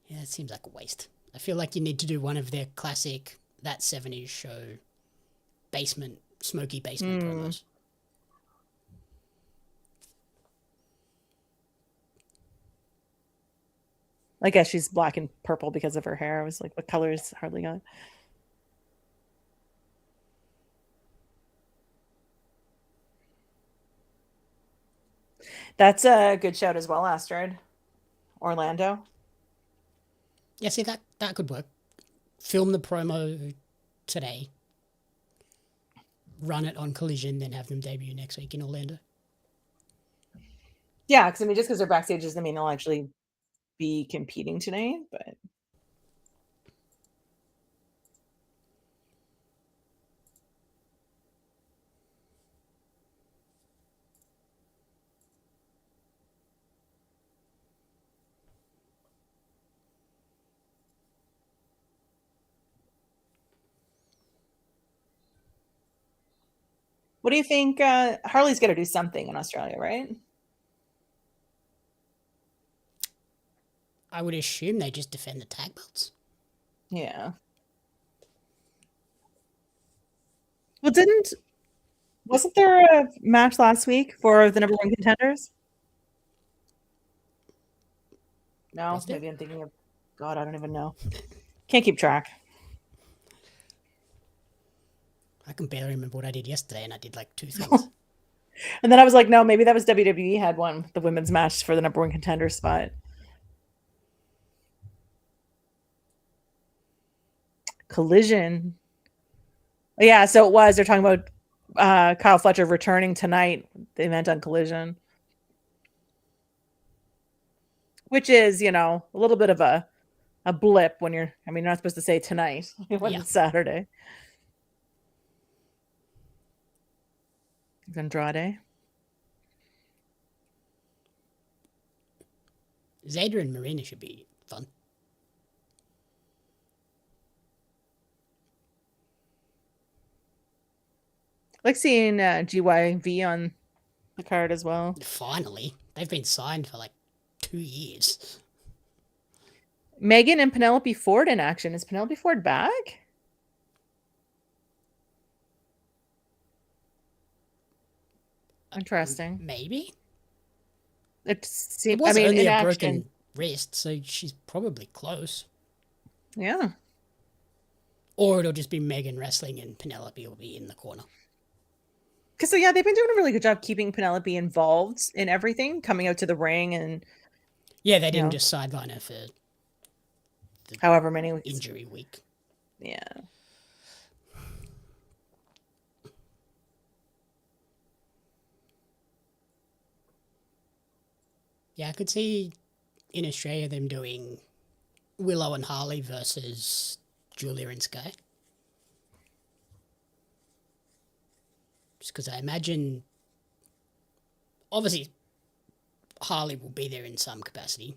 Yeah, it seems like a waste. I feel like you need to do one of their classic That 70s Show smoky basement promos. I guess she's black and purple because of her hair. I was like, what color is Harley got? That's a good shout as well, Astrid. Orlando. Yeah, see, that could work. Film the promo today. Run it on Collision, then have them debut next week in Orlando. Yeah, because I mean, just because they're backstage doesn't mean they'll actually be competing today, but what do you think? Harley's got to do something in Australia, right? I would assume they just defend the tag belts. Yeah. Well, wasn't there a match last week for the number one contenders? No, maybe I'm thinking of God. I don't even know. Can't keep track. I can barely remember what I did yesterday, and I did like 2 things. And then I was like, no, maybe that was WWE had won the women's match for the number 1 contender spot. Collision. Yeah, so it was. They're talking about Kyle Fletcher returning tonight. They meant on Collision. Which is, a little bit of a blip when you're not supposed to say tonight when it's Saturday. Andrade. Zeta and Marina should be fun. I like seeing GYV on the card as well. Finally. They've been signed for like 2 years. Megan and Penelope Ford in action. Is Penelope Ford back? Interesting. Maybe. It seems. It was only a broken wrist, so she's probably close. Yeah. Or it'll just be Megan wrestling and Penelope will be in the corner. Because they've been doing a really good job keeping Penelope involved in everything, coming out to the ring and. Yeah, they didn't just sideline her for however many weeks. Injury week. Yeah. Yeah, I could see in Australia them doing Willow and Harley versus Julia and Sky. Just because I imagine, obviously, Harley will be there in some capacity.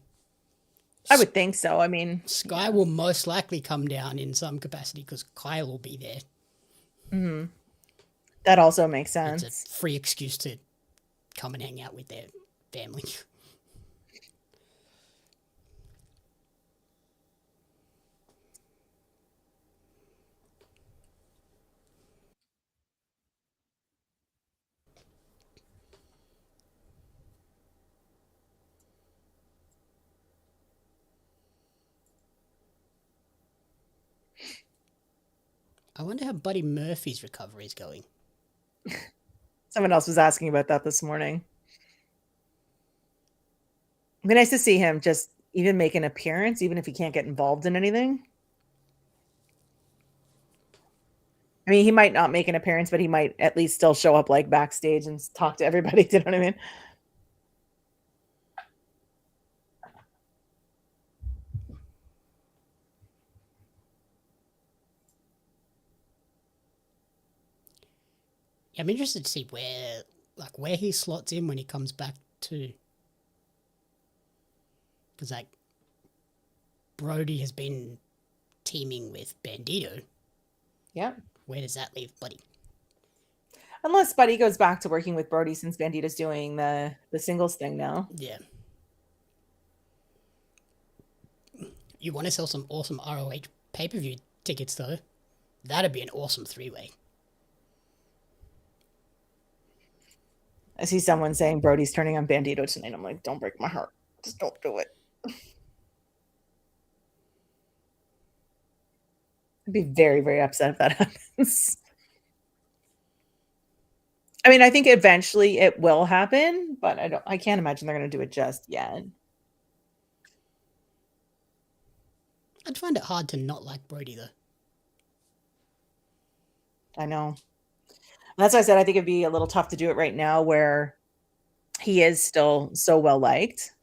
I would think so. Sky will most likely come down in some capacity because Kyle will be there. Mm-hmm. That also makes sense. It's a free excuse to come and hang out with their family. I wonder how Buddy Murphy's recovery is going. Someone else was asking about that this morning. It'd be nice to see him just even make an appearance, even if he can't get involved in anything. He might not make an appearance, but he might at least still show up like backstage and talk to everybody. Do you know what I mean? I'm interested to see where he slots in when he comes back to. Because Brody has been teaming with Bandido. Yeah. Where does that leave Buddy? Unless Buddy goes back to working with Brody since Bandido's doing the singles thing now. Yeah. You want to sell some awesome ROH pay-per-view tickets, though. That'd be an awesome 3-way. I see someone saying Brody's turning on Bandido tonight. I'm like, don't break my heart. Just don't do it. I'd be very, very upset if that happens. I think eventually it will happen, but I can't imagine they're going to do it just yet. I'd find it hard to not like Brody, though. I know. That's why I said I think it'd be a little tough to do it right now where he is still so well liked.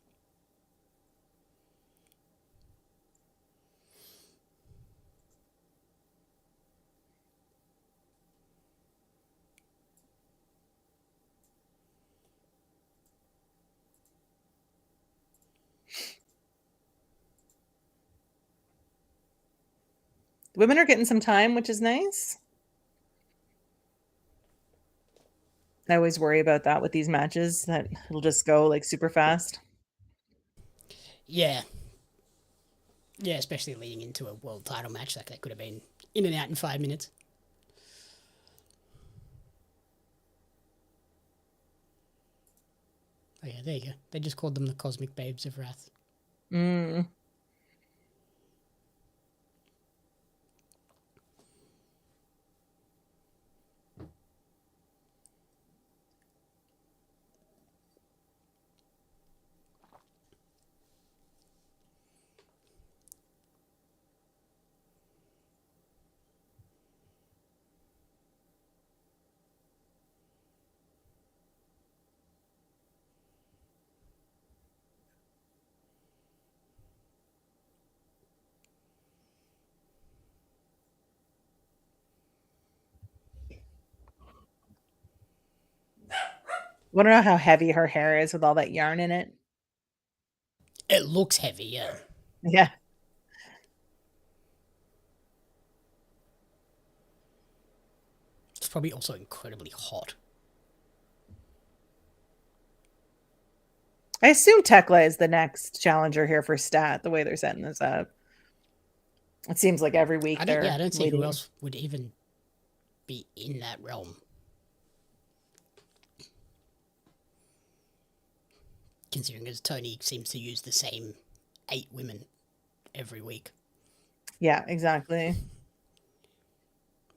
The women are getting some time, which is nice. I always worry about that with these matches, that it'll just go like super fast. Yeah. Yeah, especially leading into a world title match. That could have been in and out in 5 minutes. Oh yeah, there you go. They just called them the Cosmic Babes of Wrath. Mm. Wonder how heavy her hair is with all that yarn in it. It looks heavy, yeah. Yeah. It's probably also incredibly hot. I assume Tekla is the next challenger here for Stat, the way they're setting this up. It seems like every week I don't see who else would even be in that realm. Considering as Tony seems to use the same 8 women every week. Yeah, exactly.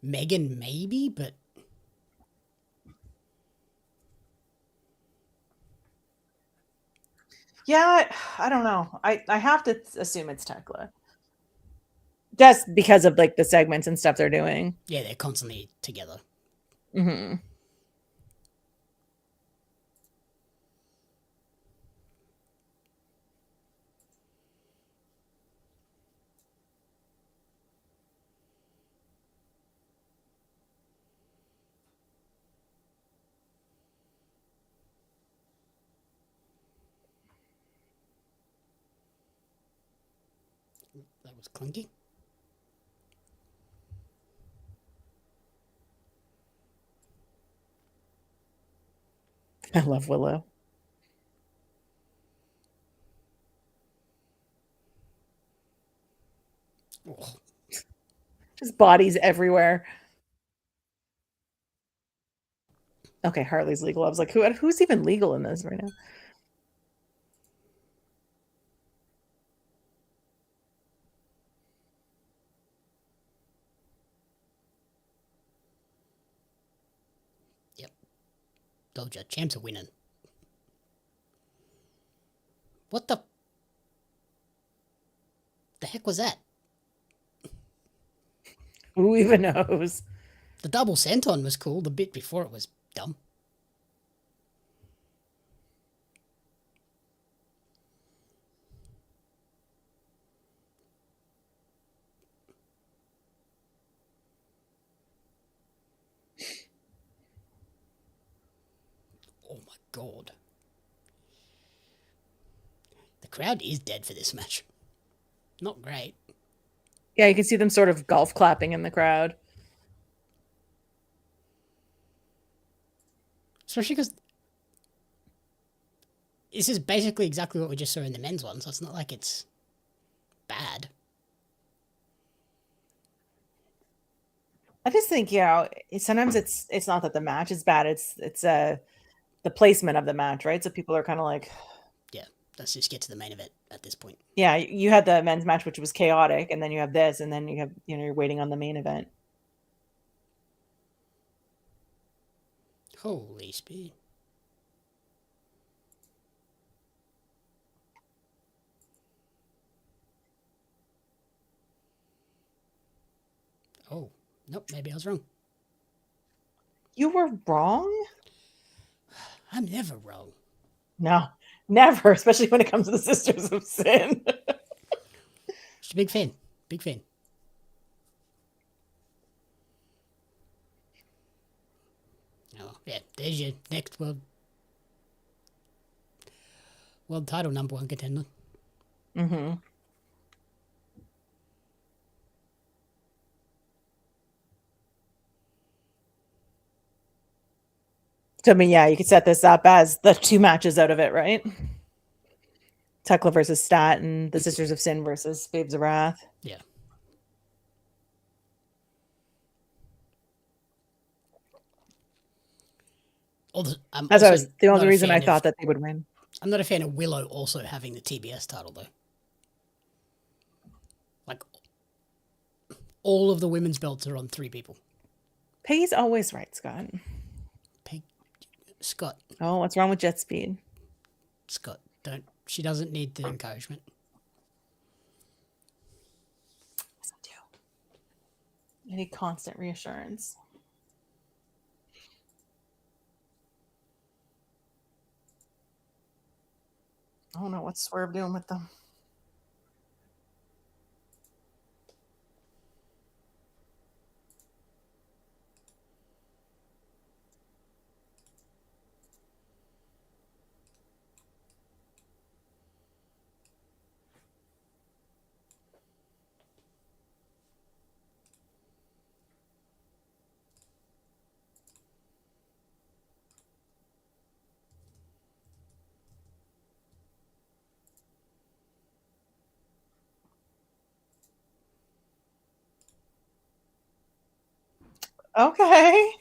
Megan maybe, but yeah, I don't know. I have to assume it's Tekla. Just because of like the segments and stuff they're doing. yeah, they're constantly together. Mm-hmm. That was clunky. I love Willow. Oh, Just bodies everywhere. Okay, Harley's legal. I was like, who's even legal in this right now? yep. Doja, champs are winning. What the heck was that? Who even knows? The double senton was cool. The bit before it was dumb. Oh my god. The crowd is dead for this match. Not great. Yeah, you can see them sort of golf clapping in the crowd. Especially because this is basically exactly what we just saw in the men's one, so it's not like it's bad. I just think, sometimes it's not that the match is bad. It's the placement of the match, right? So people are kind of like, Yeah, let's just get to the main event at this point. yeah, you had the men's match, which was chaotic, and then you have this, and then you have, you're waiting on the main event. Holy speed. Oh, nope, maybe I was wrong. You were wrong? I'm never wrong. No, never, especially when it comes to the Sisters of Sin. Just a big fan. Big fan. Oh, yeah, there's your next world title #1 contender. Mm-hmm. So, I mean, yeah, you could set this up as the 2 matches out of it, right? Tekla versus Stat and the Sisters of Sin versus Babes of Wrath. Yeah. That's the only reason I thought that they would win. I'm not a fan of Willow also having the TBS title, though. Like, all of the women's belts are on 3 people. Peggy's always right, Scott. Scott. Oh, what's wrong with Jet Speed? Scott, she doesn't need the encouragement. Yes, I do. I need constant reassurance. I don't know what's Swerve doing with them. Okay.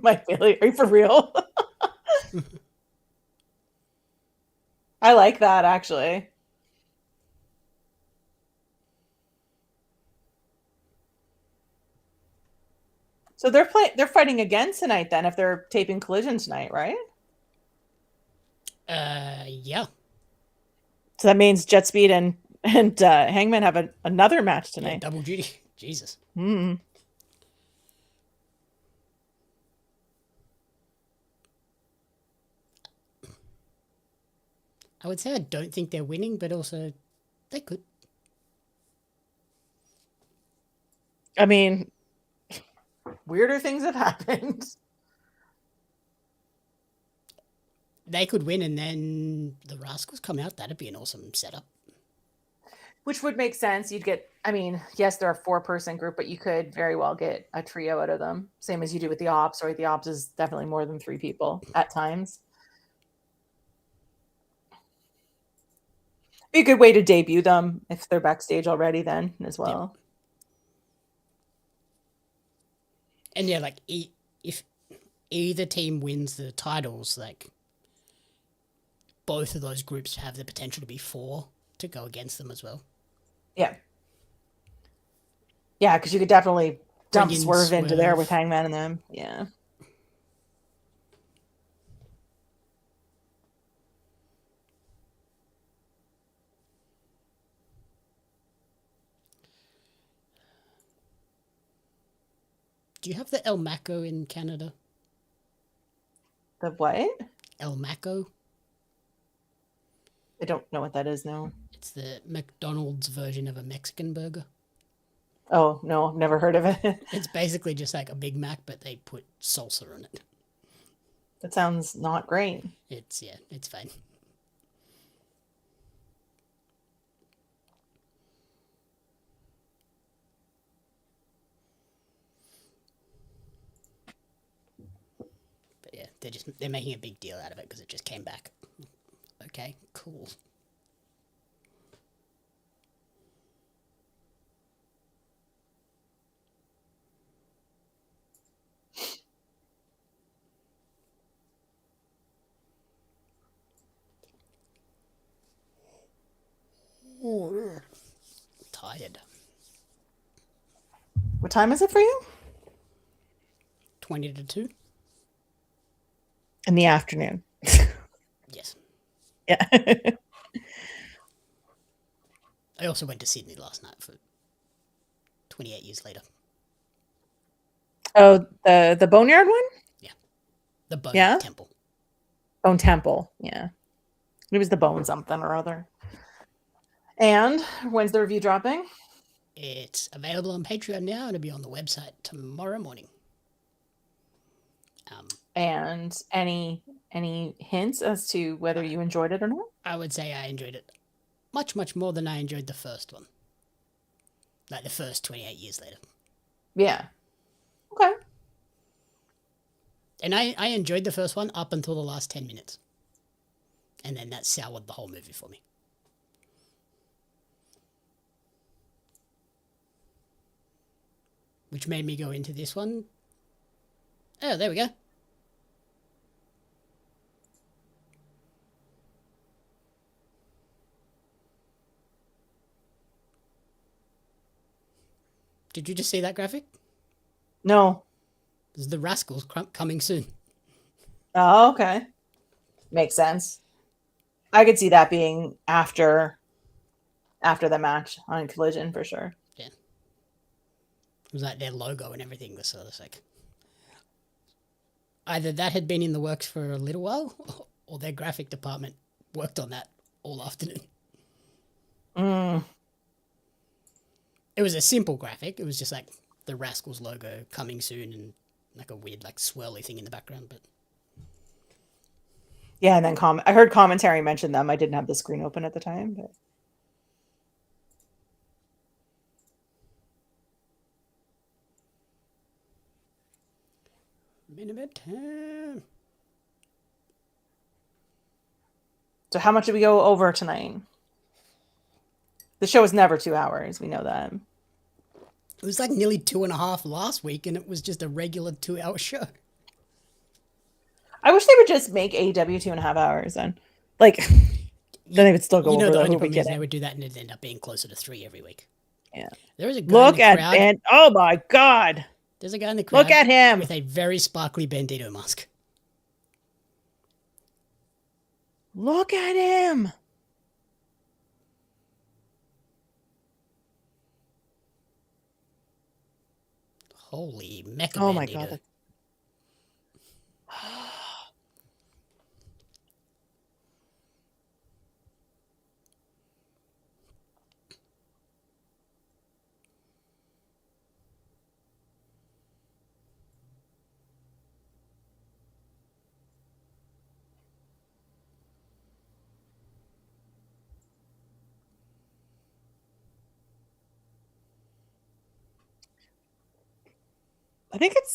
Mike Bailey, are you for real? I like that actually. So they're fighting again tonight then if they're taping Collision tonight, right? Yeah. So that means Jet Speed and Hangman have another match Yeah, tonight. double duty. Jesus. Hmm. I would say I don't think they're winning, but also they could. I mean, weirder things have happened. They could win and then the Rascals come out. That'd be an awesome setup. Which would make sense. You'd get, I mean, yes, they're a 4-person group, but you could very well get a trio out of them. Same as you do with the Ops, right? The Ops is definitely more than 3 people at times. Be a good way to debut them if they're backstage already then as well. And yeah, like if either team wins the titles, like both of those groups have the potential to be 4 to go against them as well. Yeah. Yeah, because you could definitely dump Bring in Swerve into there Swerve. with Hangman and them. Yeah. Do you have the El Maco in Canada? The what? El Maco? I don't know what that is now. It's the McDonald's version of a Mexican burger. Oh, no, I've never heard of it. It's basically just like a Big Mac, but they put salsa on it. That sounds not great. It's fine. But yeah, they're making a big deal out of it because it just came back. Okay, cool. Tired. What time is it for you? 20 to 2? In the afternoon. Yes. Yeah. I also went to Sydney last night for 28 years later. Oh, the Boneyard one? Yeah. The Bone Yeah? Temple. Bone Temple. Yeah. It was the Bone something or other. And when's the review dropping? It's available on Patreon now and it'll be on the website tomorrow morning. And any hints as to whether you enjoyed it or not? I would say I enjoyed it much, much more than I enjoyed the first one. Like the first 28 years later. Yeah. Okay. And I enjoyed the first one up until the last 10 minutes. And then that soured the whole movie for me. Which made me go into this one. Oh, there we go. Did you just see that graphic? No. This is the Rascals coming soon. Oh, okay. Makes sense. I could see that being after the match on Collision for sure. Yeah. It was like their logo and everything was sort of like... Either that had been in the works for a little while, or their graphic department worked on that all afternoon. It was a simple graphic. It was just like the Rascals logo coming soon and like a weird like swirly thing in the background. But yeah, and then I heard commentary mention them. I didn't have the screen open at the time, but Main event time. So how much did we go over tonight? The show is never 2 hours. We know that. It was like nearly 2.5 last week, and it was just a regular 2-hour show. I wish they would just make AEW 2.5 hours then. Like, then they would still go over the the only hoop problem is again. they would do that and it'd end up being closer to 3 every week. Yeah. There is a guy in the crowd. And oh my god. There's a guy in the crowd. Look at him with a very sparkly Bandido mask. Look at him. Holy mecha Oh my Bandido. god.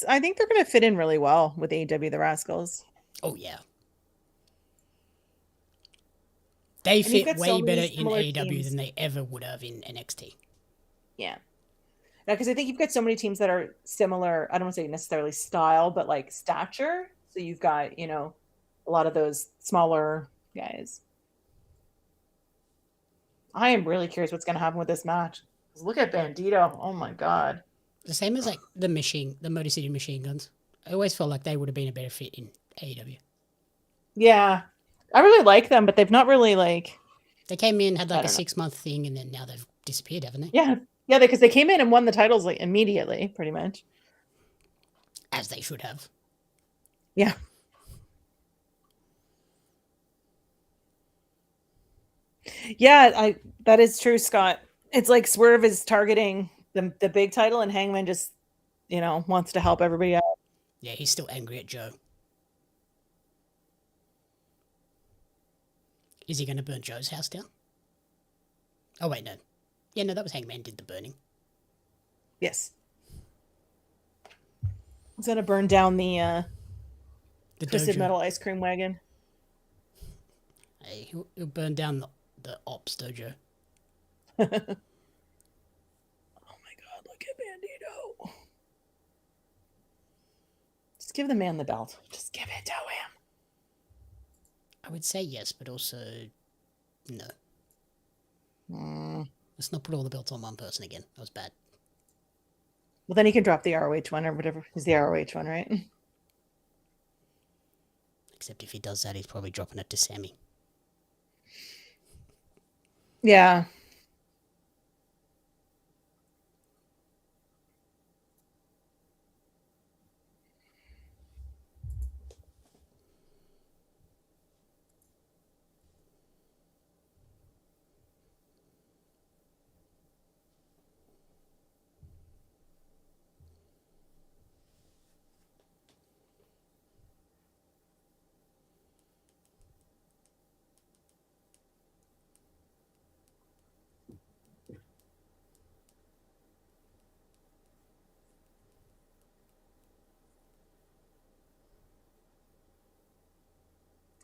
I think they're gonna fit in really well with AEW the Rascals. Oh yeah. They fit way better in AEW than they ever would have in NXT. Yeah. Because I think you've got so many teams that are similar, I don't want to say necessarily style, but like stature. So you've got, you know, a lot of those smaller guys. I am really curious what's going to happen with this match. Look at Bandido. Oh my god. The same as like the Motor City Machine Guns. I always felt like they would have been a better fit in AEW. Yeah. I really like them, but they've not really like... They came in, had like a 6-month thing, and then now they've disappeared, haven't they? Yeah. Yeah, because they came in and won the titles like immediately, pretty much. As they should have. Yeah. Yeah, that is true, Scott. It's like Swerve is targeting the big title, and Hangman just, you know, wants to help everybody out. Yeah, he's still angry at Joe. Is he going to burn Joe's house down? Oh, wait, no. Yeah, no, that was Hangman did the burning. Yes. He's going to burn down the Twisted Metal ice cream wagon. Hey, he'll burn down the Ops dojo. Oh my god, look at Bandido. Just give the man the belt. Just give it to him. I would say yes, but also no. Let's not put all the belts on one person again. That was bad. Well, then he can drop the ROH one or whatever. He's the ROH one, right? Except if he does that, he's probably dropping it to Sammy. Yeah.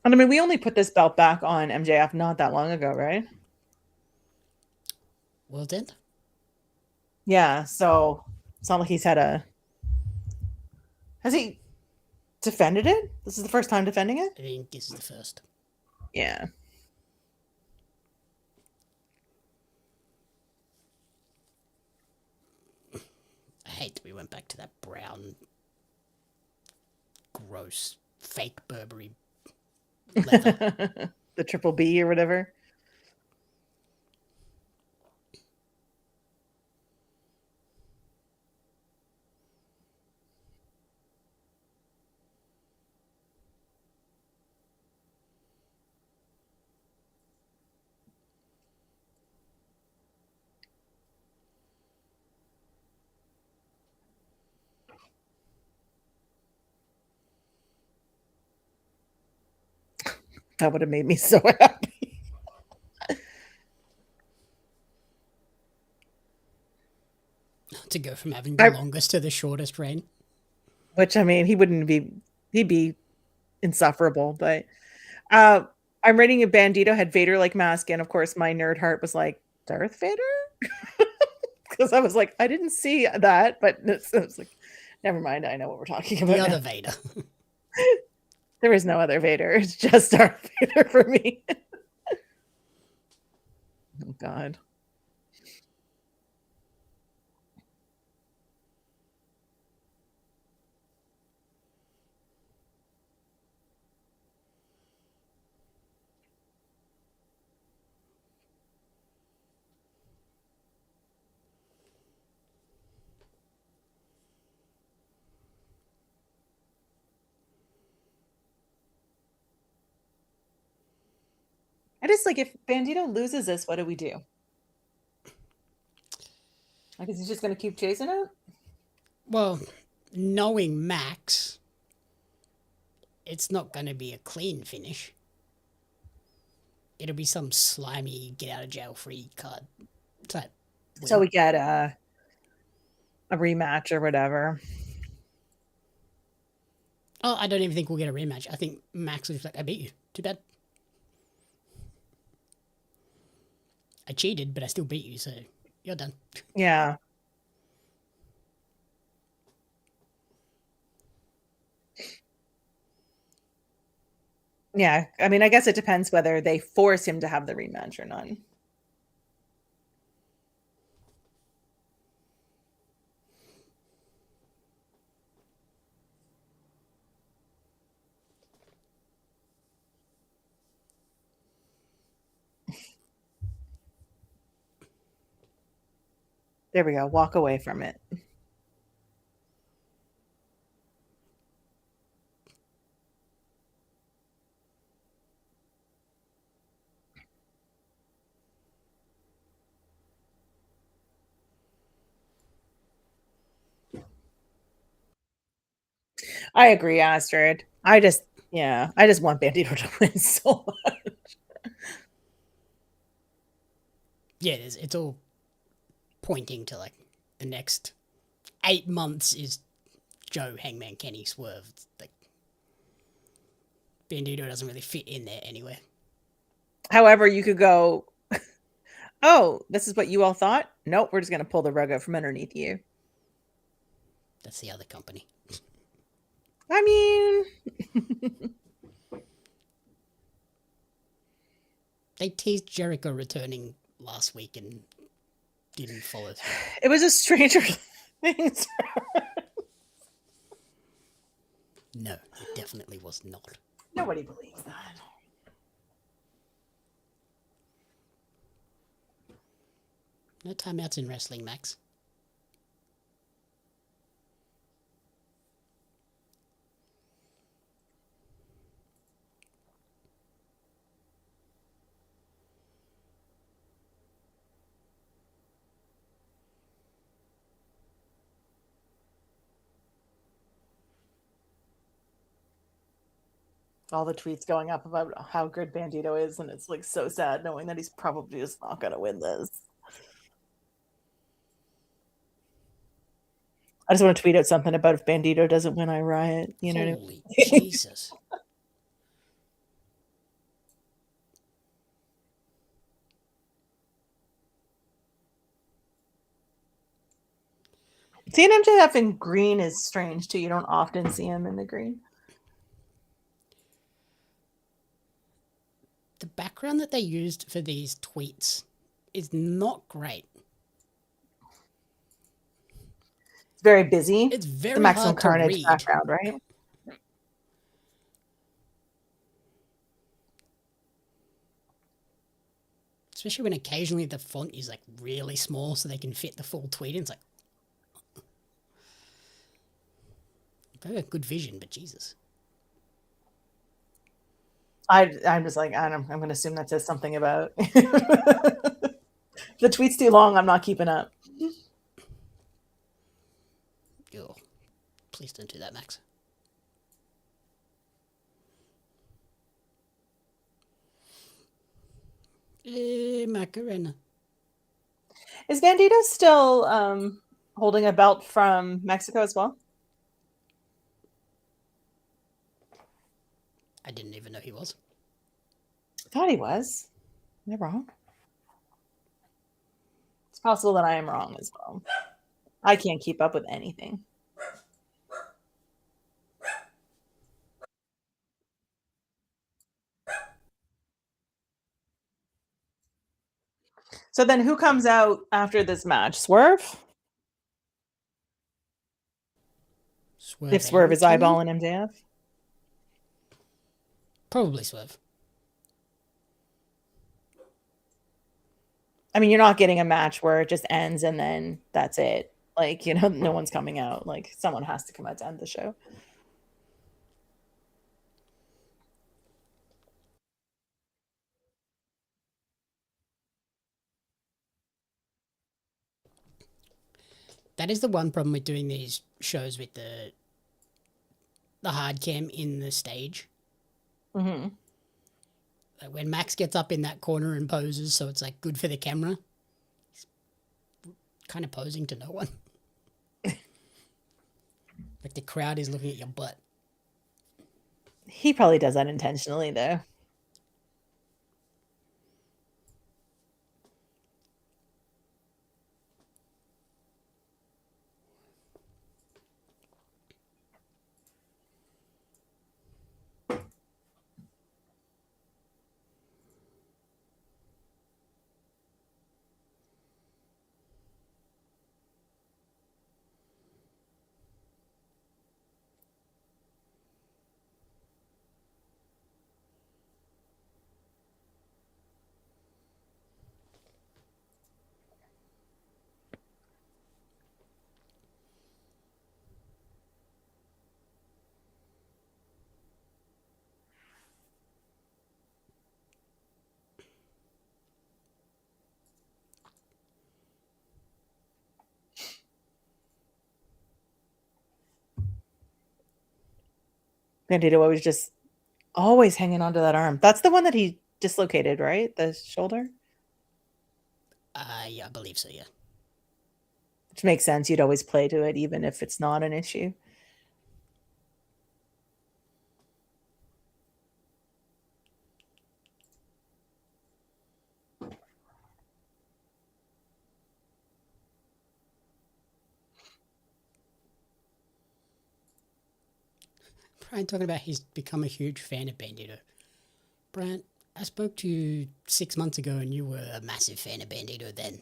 And I mean, we only put this belt back on MJF not that long ago, right? World's End? Yeah, so it's not like he's had a... Has he defended it? This is the first time defending it? I think this is the first. Yeah. I hate that we went back to that brown, gross, fake Burberry leather. The Triple B or whatever. That would have made me so happy. To go from having the longest to the shortest reign. Which I mean, he'd be insufferable. But I'm reading a Bandido had Vader like mask, and of course, my nerd heart was like Darth Vader because I was like, I didn't see that, but it's like, never mind. I know what we're talking about. The other Now. Vader. There is no other Vader. It's just Darth Vader for me. Oh God. I just like if Bandito loses this, what do we do? Like, is he just going to keep chasing it? Well, knowing Max, it's not going to be a clean finish. It'll be some slimy get out of jail free card type. Win. So we get a rematch or whatever. Oh, I don't even think we'll get a rematch. I think Max was like, I beat you. Too bad. I cheated, but I still beat you, so you're done. Yeah. Yeah. I mean, I guess it depends whether they force him to have the rematch or not. There we go. Walk away from it. I agree, Astrid. I just want Bandito to win so much. Yeah, it's all pointing to like the next 8 months is Joe, Hangman, Kenny, Swerve. Like Bandito doesn't really fit in there anywhere. However, you could go, oh, this is what you all thought? Nope, we're just going to pull the rug out from underneath you. That's the other company. I mean, they teased Jericho returning last week and didn't follow through. It was a Stranger Things. No, it definitely was not. Nobody believes that. No timeouts in wrestling, Max. All the tweets going up about how good Bandito is, and it's like so sad knowing that he's probably just not going to win this. I just want to tweet out something about if Bandito doesn't win, I riot. You know Holy what I mean? Jesus. Seeing MJF in green is strange too. You don't often see him in the green. The background that they used for these tweets is not great. It's very busy. It's very the Maximum hard Carnage to read. background, right? Especially when occasionally the font is like really small so they can fit the full tweet in. It's like, they have good vision, but Jesus. I'm just like, I'm going to assume that says something about the tweet's too long. I'm not keeping up. Oh, please don't do that, Max. Macarena. Is Bandido still holding a belt from Mexico as well? he was. I thought he was. Am I wrong? It's possible that I am wrong as well. I can't keep up with anything. So then who comes out after this match? Swerve? If Swerve is eyeballing MJF? Probably Swerve. I mean, you're not getting a match where it just ends and then that's it. Like, you know, no one's coming out. Like, someone has to come out to end the show. That is the one problem with doing these shows with the hard cam in the stage. Mm-hmm. Like when Max gets up in that corner and poses, so it's like good for the camera. He's kind of posing to no one. Like the crowd is looking at your butt. He probably does that intentionally, though. Bandido was just always hanging onto that arm. That's the one that he dislocated, right? The shoulder? Yeah, I believe so, yeah. Which makes sense. You'd always play to it, even if it's not an issue. Brian talking about he's become a huge fan of Bandido. Brian, I spoke to you 6 months ago and you were a massive fan of Bandido then.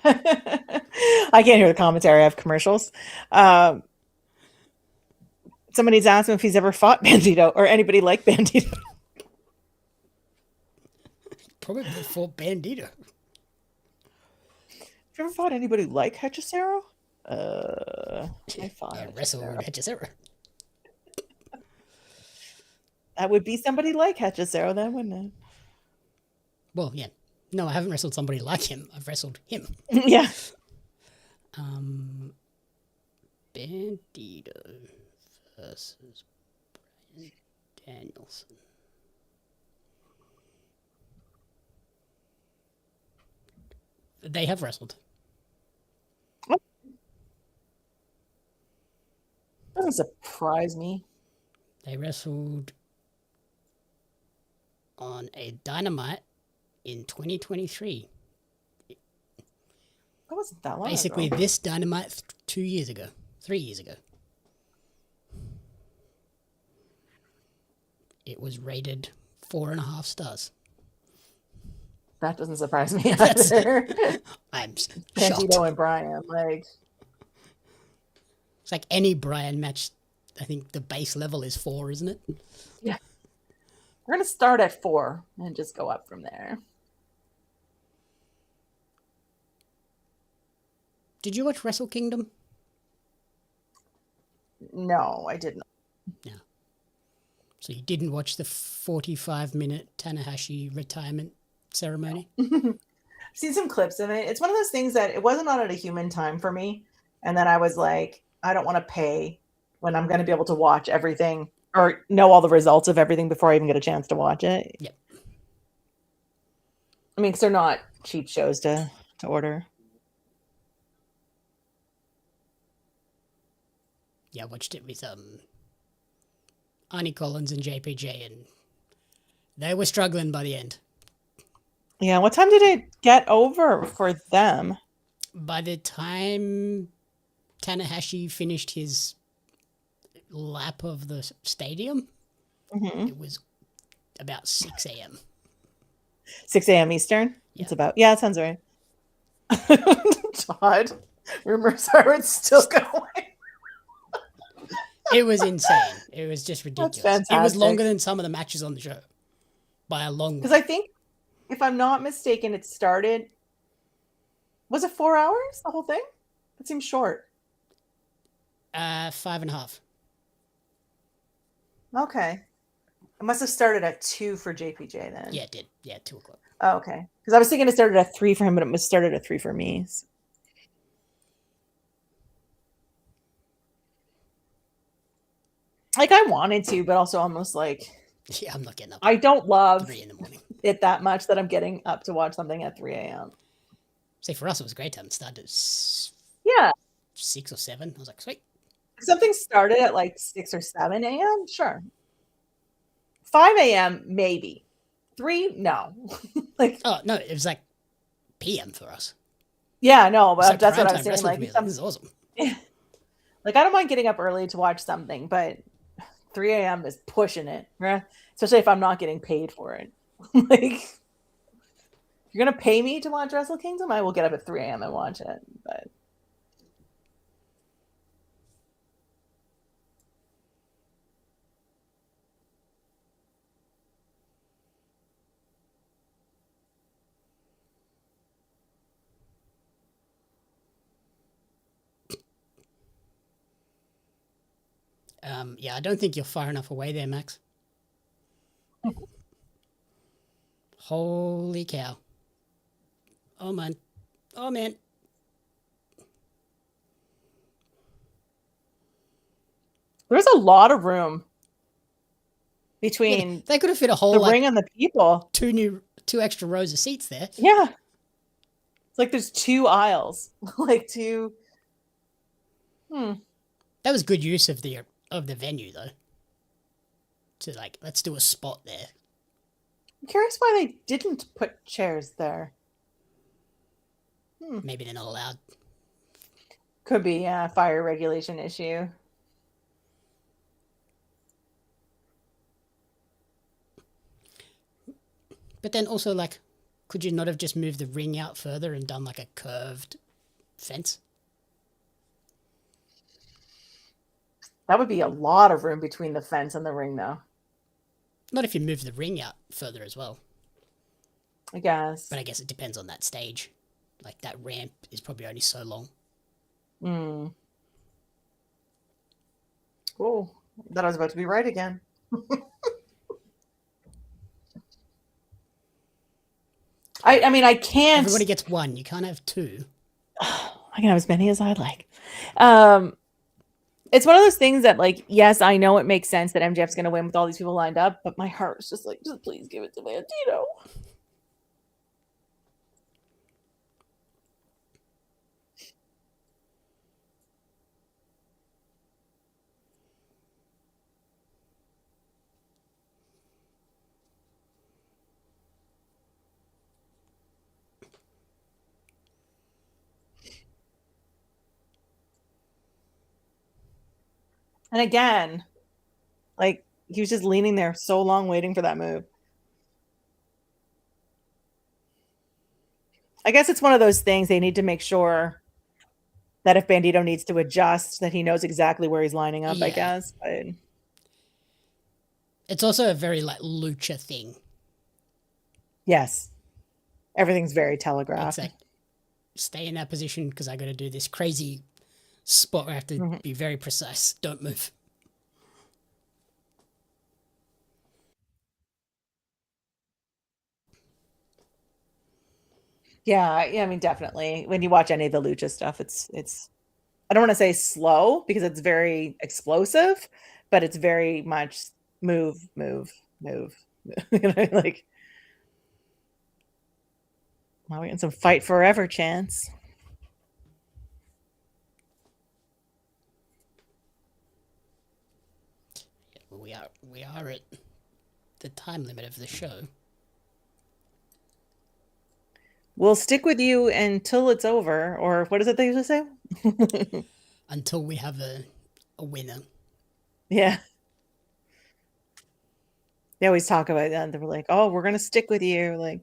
I can't hear the commentary. I have commercials. Somebody's asked him if he's ever fought Bandido or anybody like Bandido. Probably fought Bandido. Have you ever fought anybody like Hechicero? I fought. Yeah, wrestled Hechicero. That would be somebody like Hechicero, then, wouldn't it? Well, yeah. No, I haven't wrestled somebody like him. I've wrestled him. Yeah. Bandido versus Brian Danielson. They have wrestled. Doesn't surprise me. They wrestled on a Dynamite in 2023. That wasn't that long Basically, ago. this Dynamite 3 years ago. It was rated 4.5 stars. That doesn't surprise me either. I'm shocked. Bandido and Brian, like, It's like any Brian match. I think the base level is 4, isn't it? yeah. We're gonna start at 4 and just go up from there. Did you watch Wrestle Kingdom? No, I didn't. No. So you didn't watch the 45-minute Tanahashi retirement ceremony? I've seen some clips of it. It's one of those things that it wasn't on at a human time for me. And then I was like, I don't want to pay when I'm going to be able to watch everything or know all the results of everything before I even get a chance to watch it. Yep. I mean, because they're not cheap shows to order. Yeah, I watched it with Arnie Collins and JPJ, and They were struggling by the end. Yeah, what time did it get over for them? By the time Tanahashi finished his lap of the stadium, it was about 6 a.m. 6 a.m. Eastern? Yeah. It's about, yeah, that sounds right. God, rumors are it's still going. It was insane. It was just ridiculous. That's It was fantastic. longer than some of the matches on the show by a long way. Because I think, if I'm not mistaken, it started. Was it 4 hours? The whole thing? It seems short. 5.5. Okay. It must have started at 2 for JPJ then. Yeah, it did. Yeah, 2 o'clock. Oh, okay. Because I was thinking it started at 3 for him, but it must started at 3 for me. So. Like I wanted to, but also almost like Yeah, I'm not getting up. I don't love 3 in the morning. it that much that I'm getting up to watch something at 3 a.m. See, for us, it was a great time. It started at Yeah. 6 or 7. I was like, sweet. If something started at like 6 or 7 a.m., sure. 5 a.m., maybe. 3, no. Like, oh, no, it was like PM for us. Yeah, no, but like that's what I primetime was saying. wrestling Like, for me. Like, this is awesome. Like, I don't mind getting up early to watch something, but 3 a.m. is pushing it, right? Especially if I'm not getting paid for it. Like, if you're going to pay me to watch Wrestle Kingdom, I will get up at 3 a.m. and watch it. But yeah, I don't think you're far enough away there, Max. Holy cow. Oh, man. Oh, man. there's a lot of room between they could have fit a whole the ring and the people. 2 extra rows of seats there. Yeah. It's like there's 2 aisles. Like 2. That was good use of the venue, though. To, like, let's do a spot there. I'm curious why they didn't put chairs there. Maybe they're not allowed. Could be, yeah, fire regulation issue. But then also, like, could you not have just moved the ring out further and done, like, a curved fence? That would be a lot of room between the fence and the ring, though. Not if you move the ring out further as well. I guess. But I guess it depends on that stage. Like, that ramp is probably only so long. Oh, that I was about to be right again. I mean, I can't. Everybody gets 1. You can't have 2. I can have as many as I like. It's one of those things that, like, yes, I know it makes sense that MJF's going to win with all these people lined up, but my heart is just like, just please give it to Bandido. And again, like, he was just leaning there so long waiting for that move. I guess it's one of those things they need to make sure that if Bandido needs to adjust, that he knows exactly where he's lining up, I guess. But it's also a very, like, lucha thing. Yes. Everything's very telegraphed. It's like, stay in that position because I got to do this crazy spot where I have to be very precise. Don't move. Yeah, I mean, definitely. When you watch any of the lucha stuff, it's I don't want to say slow because it's very explosive, but it's very much move, move, move. Like, well, we got some fight forever chance. We are at the time limit of the show. We'll stick with you until it's over, or what is it they usually say? Until we have a winner. Yeah. They always talk about that. They were like, "Oh, we're gonna stick with you." Like,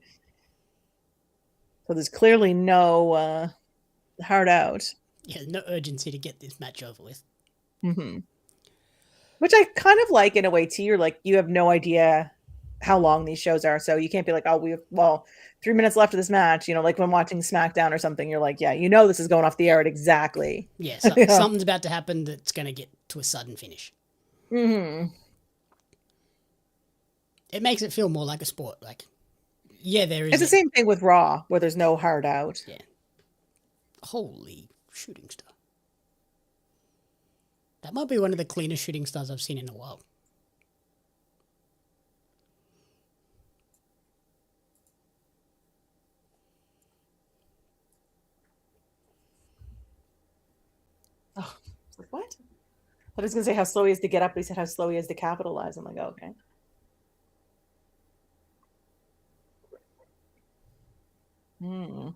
so there's clearly no hard out. Yeah, no urgency to get this match over with. Mm-hmm. Which I kind of like in a way too. You're like, you have no idea how long these shows are, so you can't be like, "Oh, we have 3 minutes left of this match." You know, like when watching SmackDown or something, you're like, "Yeah, you know, this is going off the air at exactly." Yeah, so, Yeah. something's about to happen that's going to get to a sudden finish. Mm-hmm. It makes it feel more like a sport. Like, yeah, there is. It's the same thing with Raw, where there's no hard out. Yeah. Holy shooting star. That might be one of the cleanest shooting stars I've seen in a while. Oh, like what? I was gonna say how slow he is to get up, but he said how slow he is to capitalize. I'm like, oh, okay. Hmm.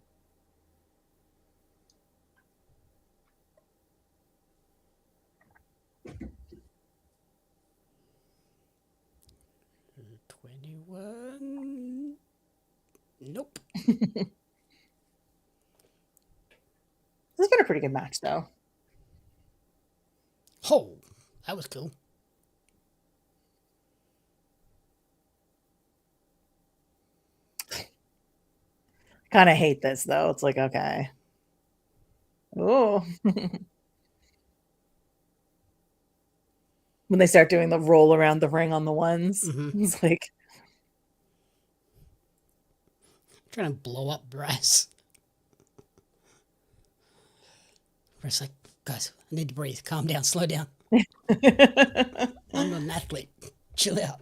$21. Nope. This has been a pretty good match, though. Oh, that was cool. Kind of hate this, though. It's like, okay. Oh. When they start doing the roll around the ring on the ones, it's like, trying to blow up Brass. Brass like, guys, I need to breathe. Calm down, slow down. I'm not an athlete. Chill out.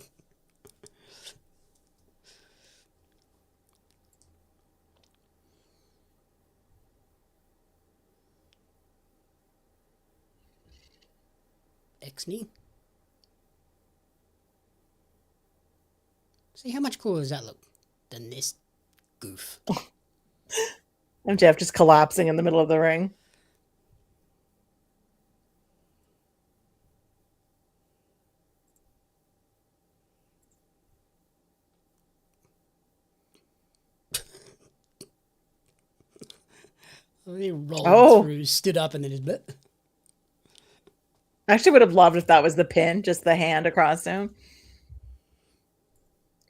X-knee. See how much cooler does that look than this goof? MJF just collapsing in the middle of the ring. He rolled through, stood up, and then his bit. I actually would have loved if that was the pin, just the hand across him.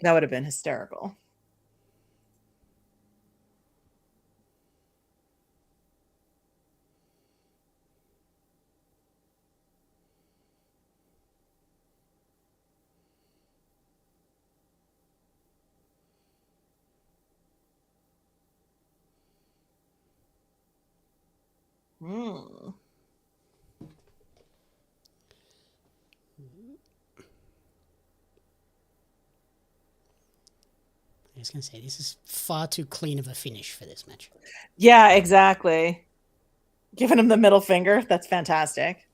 That would have been hysterical. Hmm. I was going to say, this is far too clean of a finish for this match. Yeah, exactly. Giving him the middle finger. That's fantastic.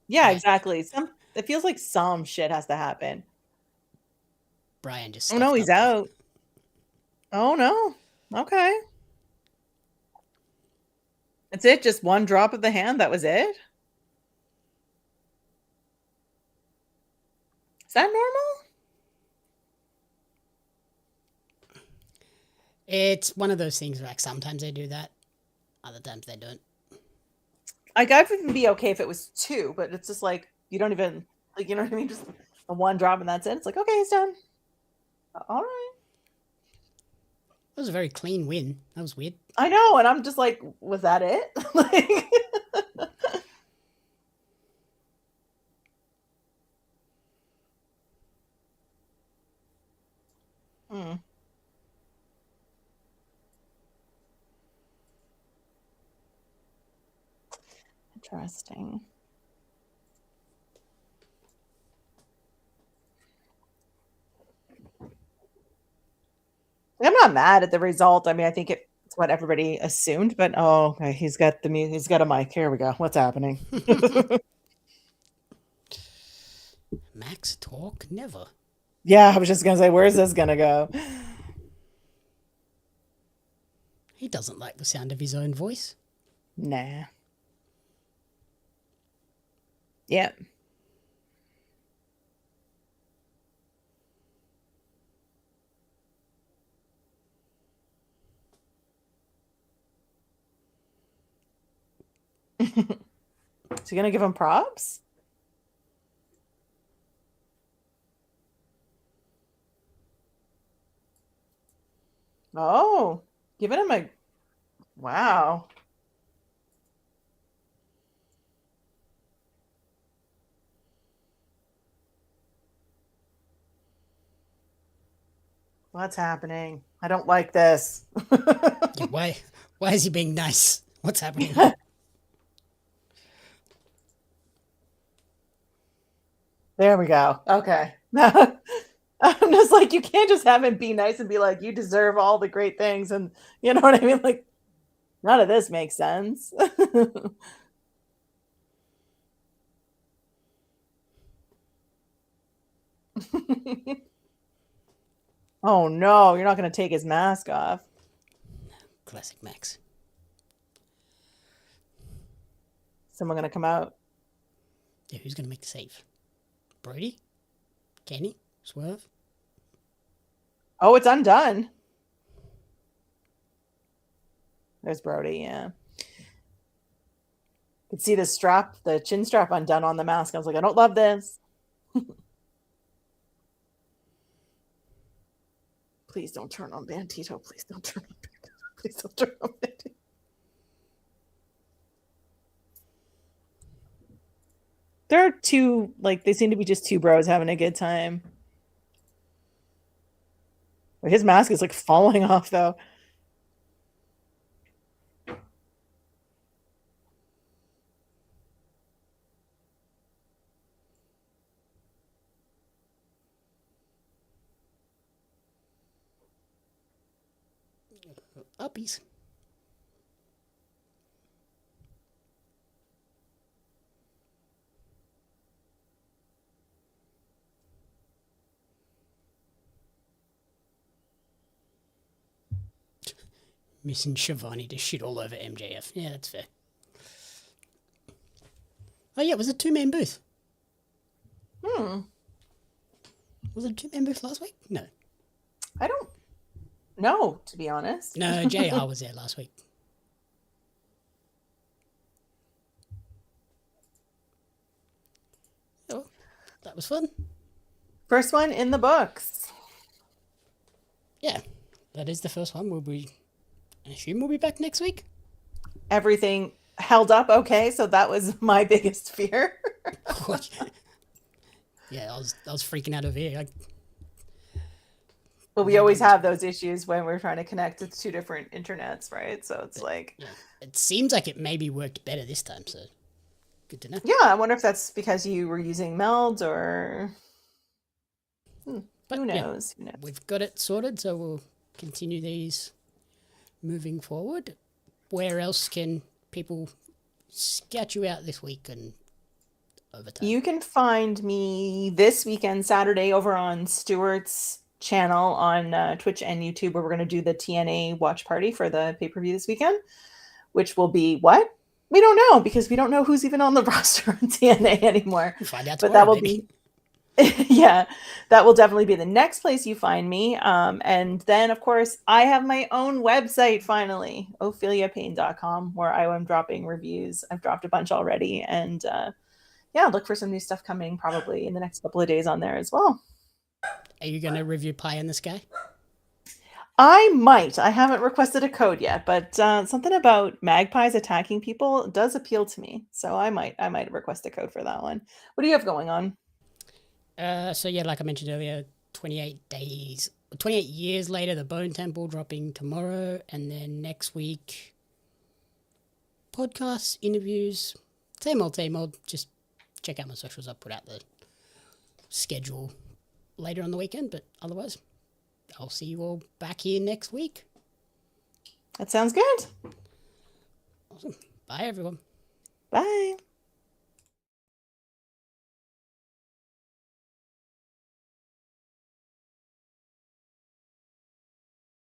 Yeah, exactly. It feels like some shit has to happen. Brian just. Oh no, he's out. Oh no. Okay. That's it. Just one drop of the hand. That was it. Is that normal? It's one of those things where, like, sometimes they do that, other times they don't. Like, I'd even be okay if it was two, but it's just like you don't even, like, you know what I mean? Just a one drop and that's it. It's like, okay, it's done. All right. That was a very clean win. That was weird. I know, and I'm just like, was that it? Like, Interesting. I'm not mad at the result. I mean, I think it's That's what everybody assumed, but oh, okay, he's got a mic. Here we go. What's happening? Max talk never. Yeah, I was just gonna say, where's this gonna go? He doesn't like the sound of his own voice. Nah. Yep. Is he gonna give him props? Oh, giving him a wow. What's happening? I don't like this. Yeah, why is he being nice? What's happening? There we go. Okay. I'm just like, you can't just have him be nice and be like, you deserve all the great things. And you know what I mean? Like, none of this makes sense. Oh no, you're not going to take his mask off. Classic Max. Someone going to come out. Yeah, who's going to make the save? Brody? Kenny? Swerve? Oh, it's undone. There's Brody, yeah. You could see the strap, the chin strap undone on the mask. I was like, I don't love this. Please don't turn on Bandido. Please don't turn on Bandido. Please don't turn on Bandido. There are two, like, they seem to be just two bros having a good time. His mask is like falling off though. Uppies. Missing Shivani to shit all over MJF. Yeah, that's fair. Oh yeah, it was a two-man booth. Was it a two-man booth last week? No. I don't know, to be honest. No, JR was there last week. Oh, that was fun. First one in the books. Yeah, that is the first one. I assume we'll be back next week. Everything held up okay, so that was my biggest fear. Yeah, I was freaking out over here. But we always have those issues when we're trying to connect to two different internets, right? So it's like... Yeah, it seems like it maybe worked better this time, so good to know. Yeah, I wonder if that's because you were using Meld or... But who knows? Yeah, we've got it sorted, so we'll continue these moving forward. Where else can people scout you out this week and over time? You can find me this weekend, Saturday, over on Stuart's channel on Twitch and YouTube, where we're going to do the TNA watch party for the pay-per-view this weekend, which will be what? We don't know, because we don't know who's even on the roster on TNA anymore. We'll find out but tomorrow, that will maybe. be yeah, that will definitely be the next place you find me. And then, of course, I have my own website finally, opheliapayne.com, where I am dropping reviews. I've dropped a bunch already. And yeah, look for some new stuff coming probably in the next couple of days on there as well. Are you going to review Pie in the Sky? I might. I haven't requested a code yet, but something about magpies attacking people does appeal to me. So I might request a code for that one. What do you have going on? So yeah, like I mentioned earlier, 28 years later, the Bone Temple dropping tomorrow, and then next week, podcasts, interviews, same old. Just check out my socials. I'll put out the schedule later on the weekend, but otherwise, I'll see you all back here next week. That sounds good. Awesome. Bye, everyone. Bye.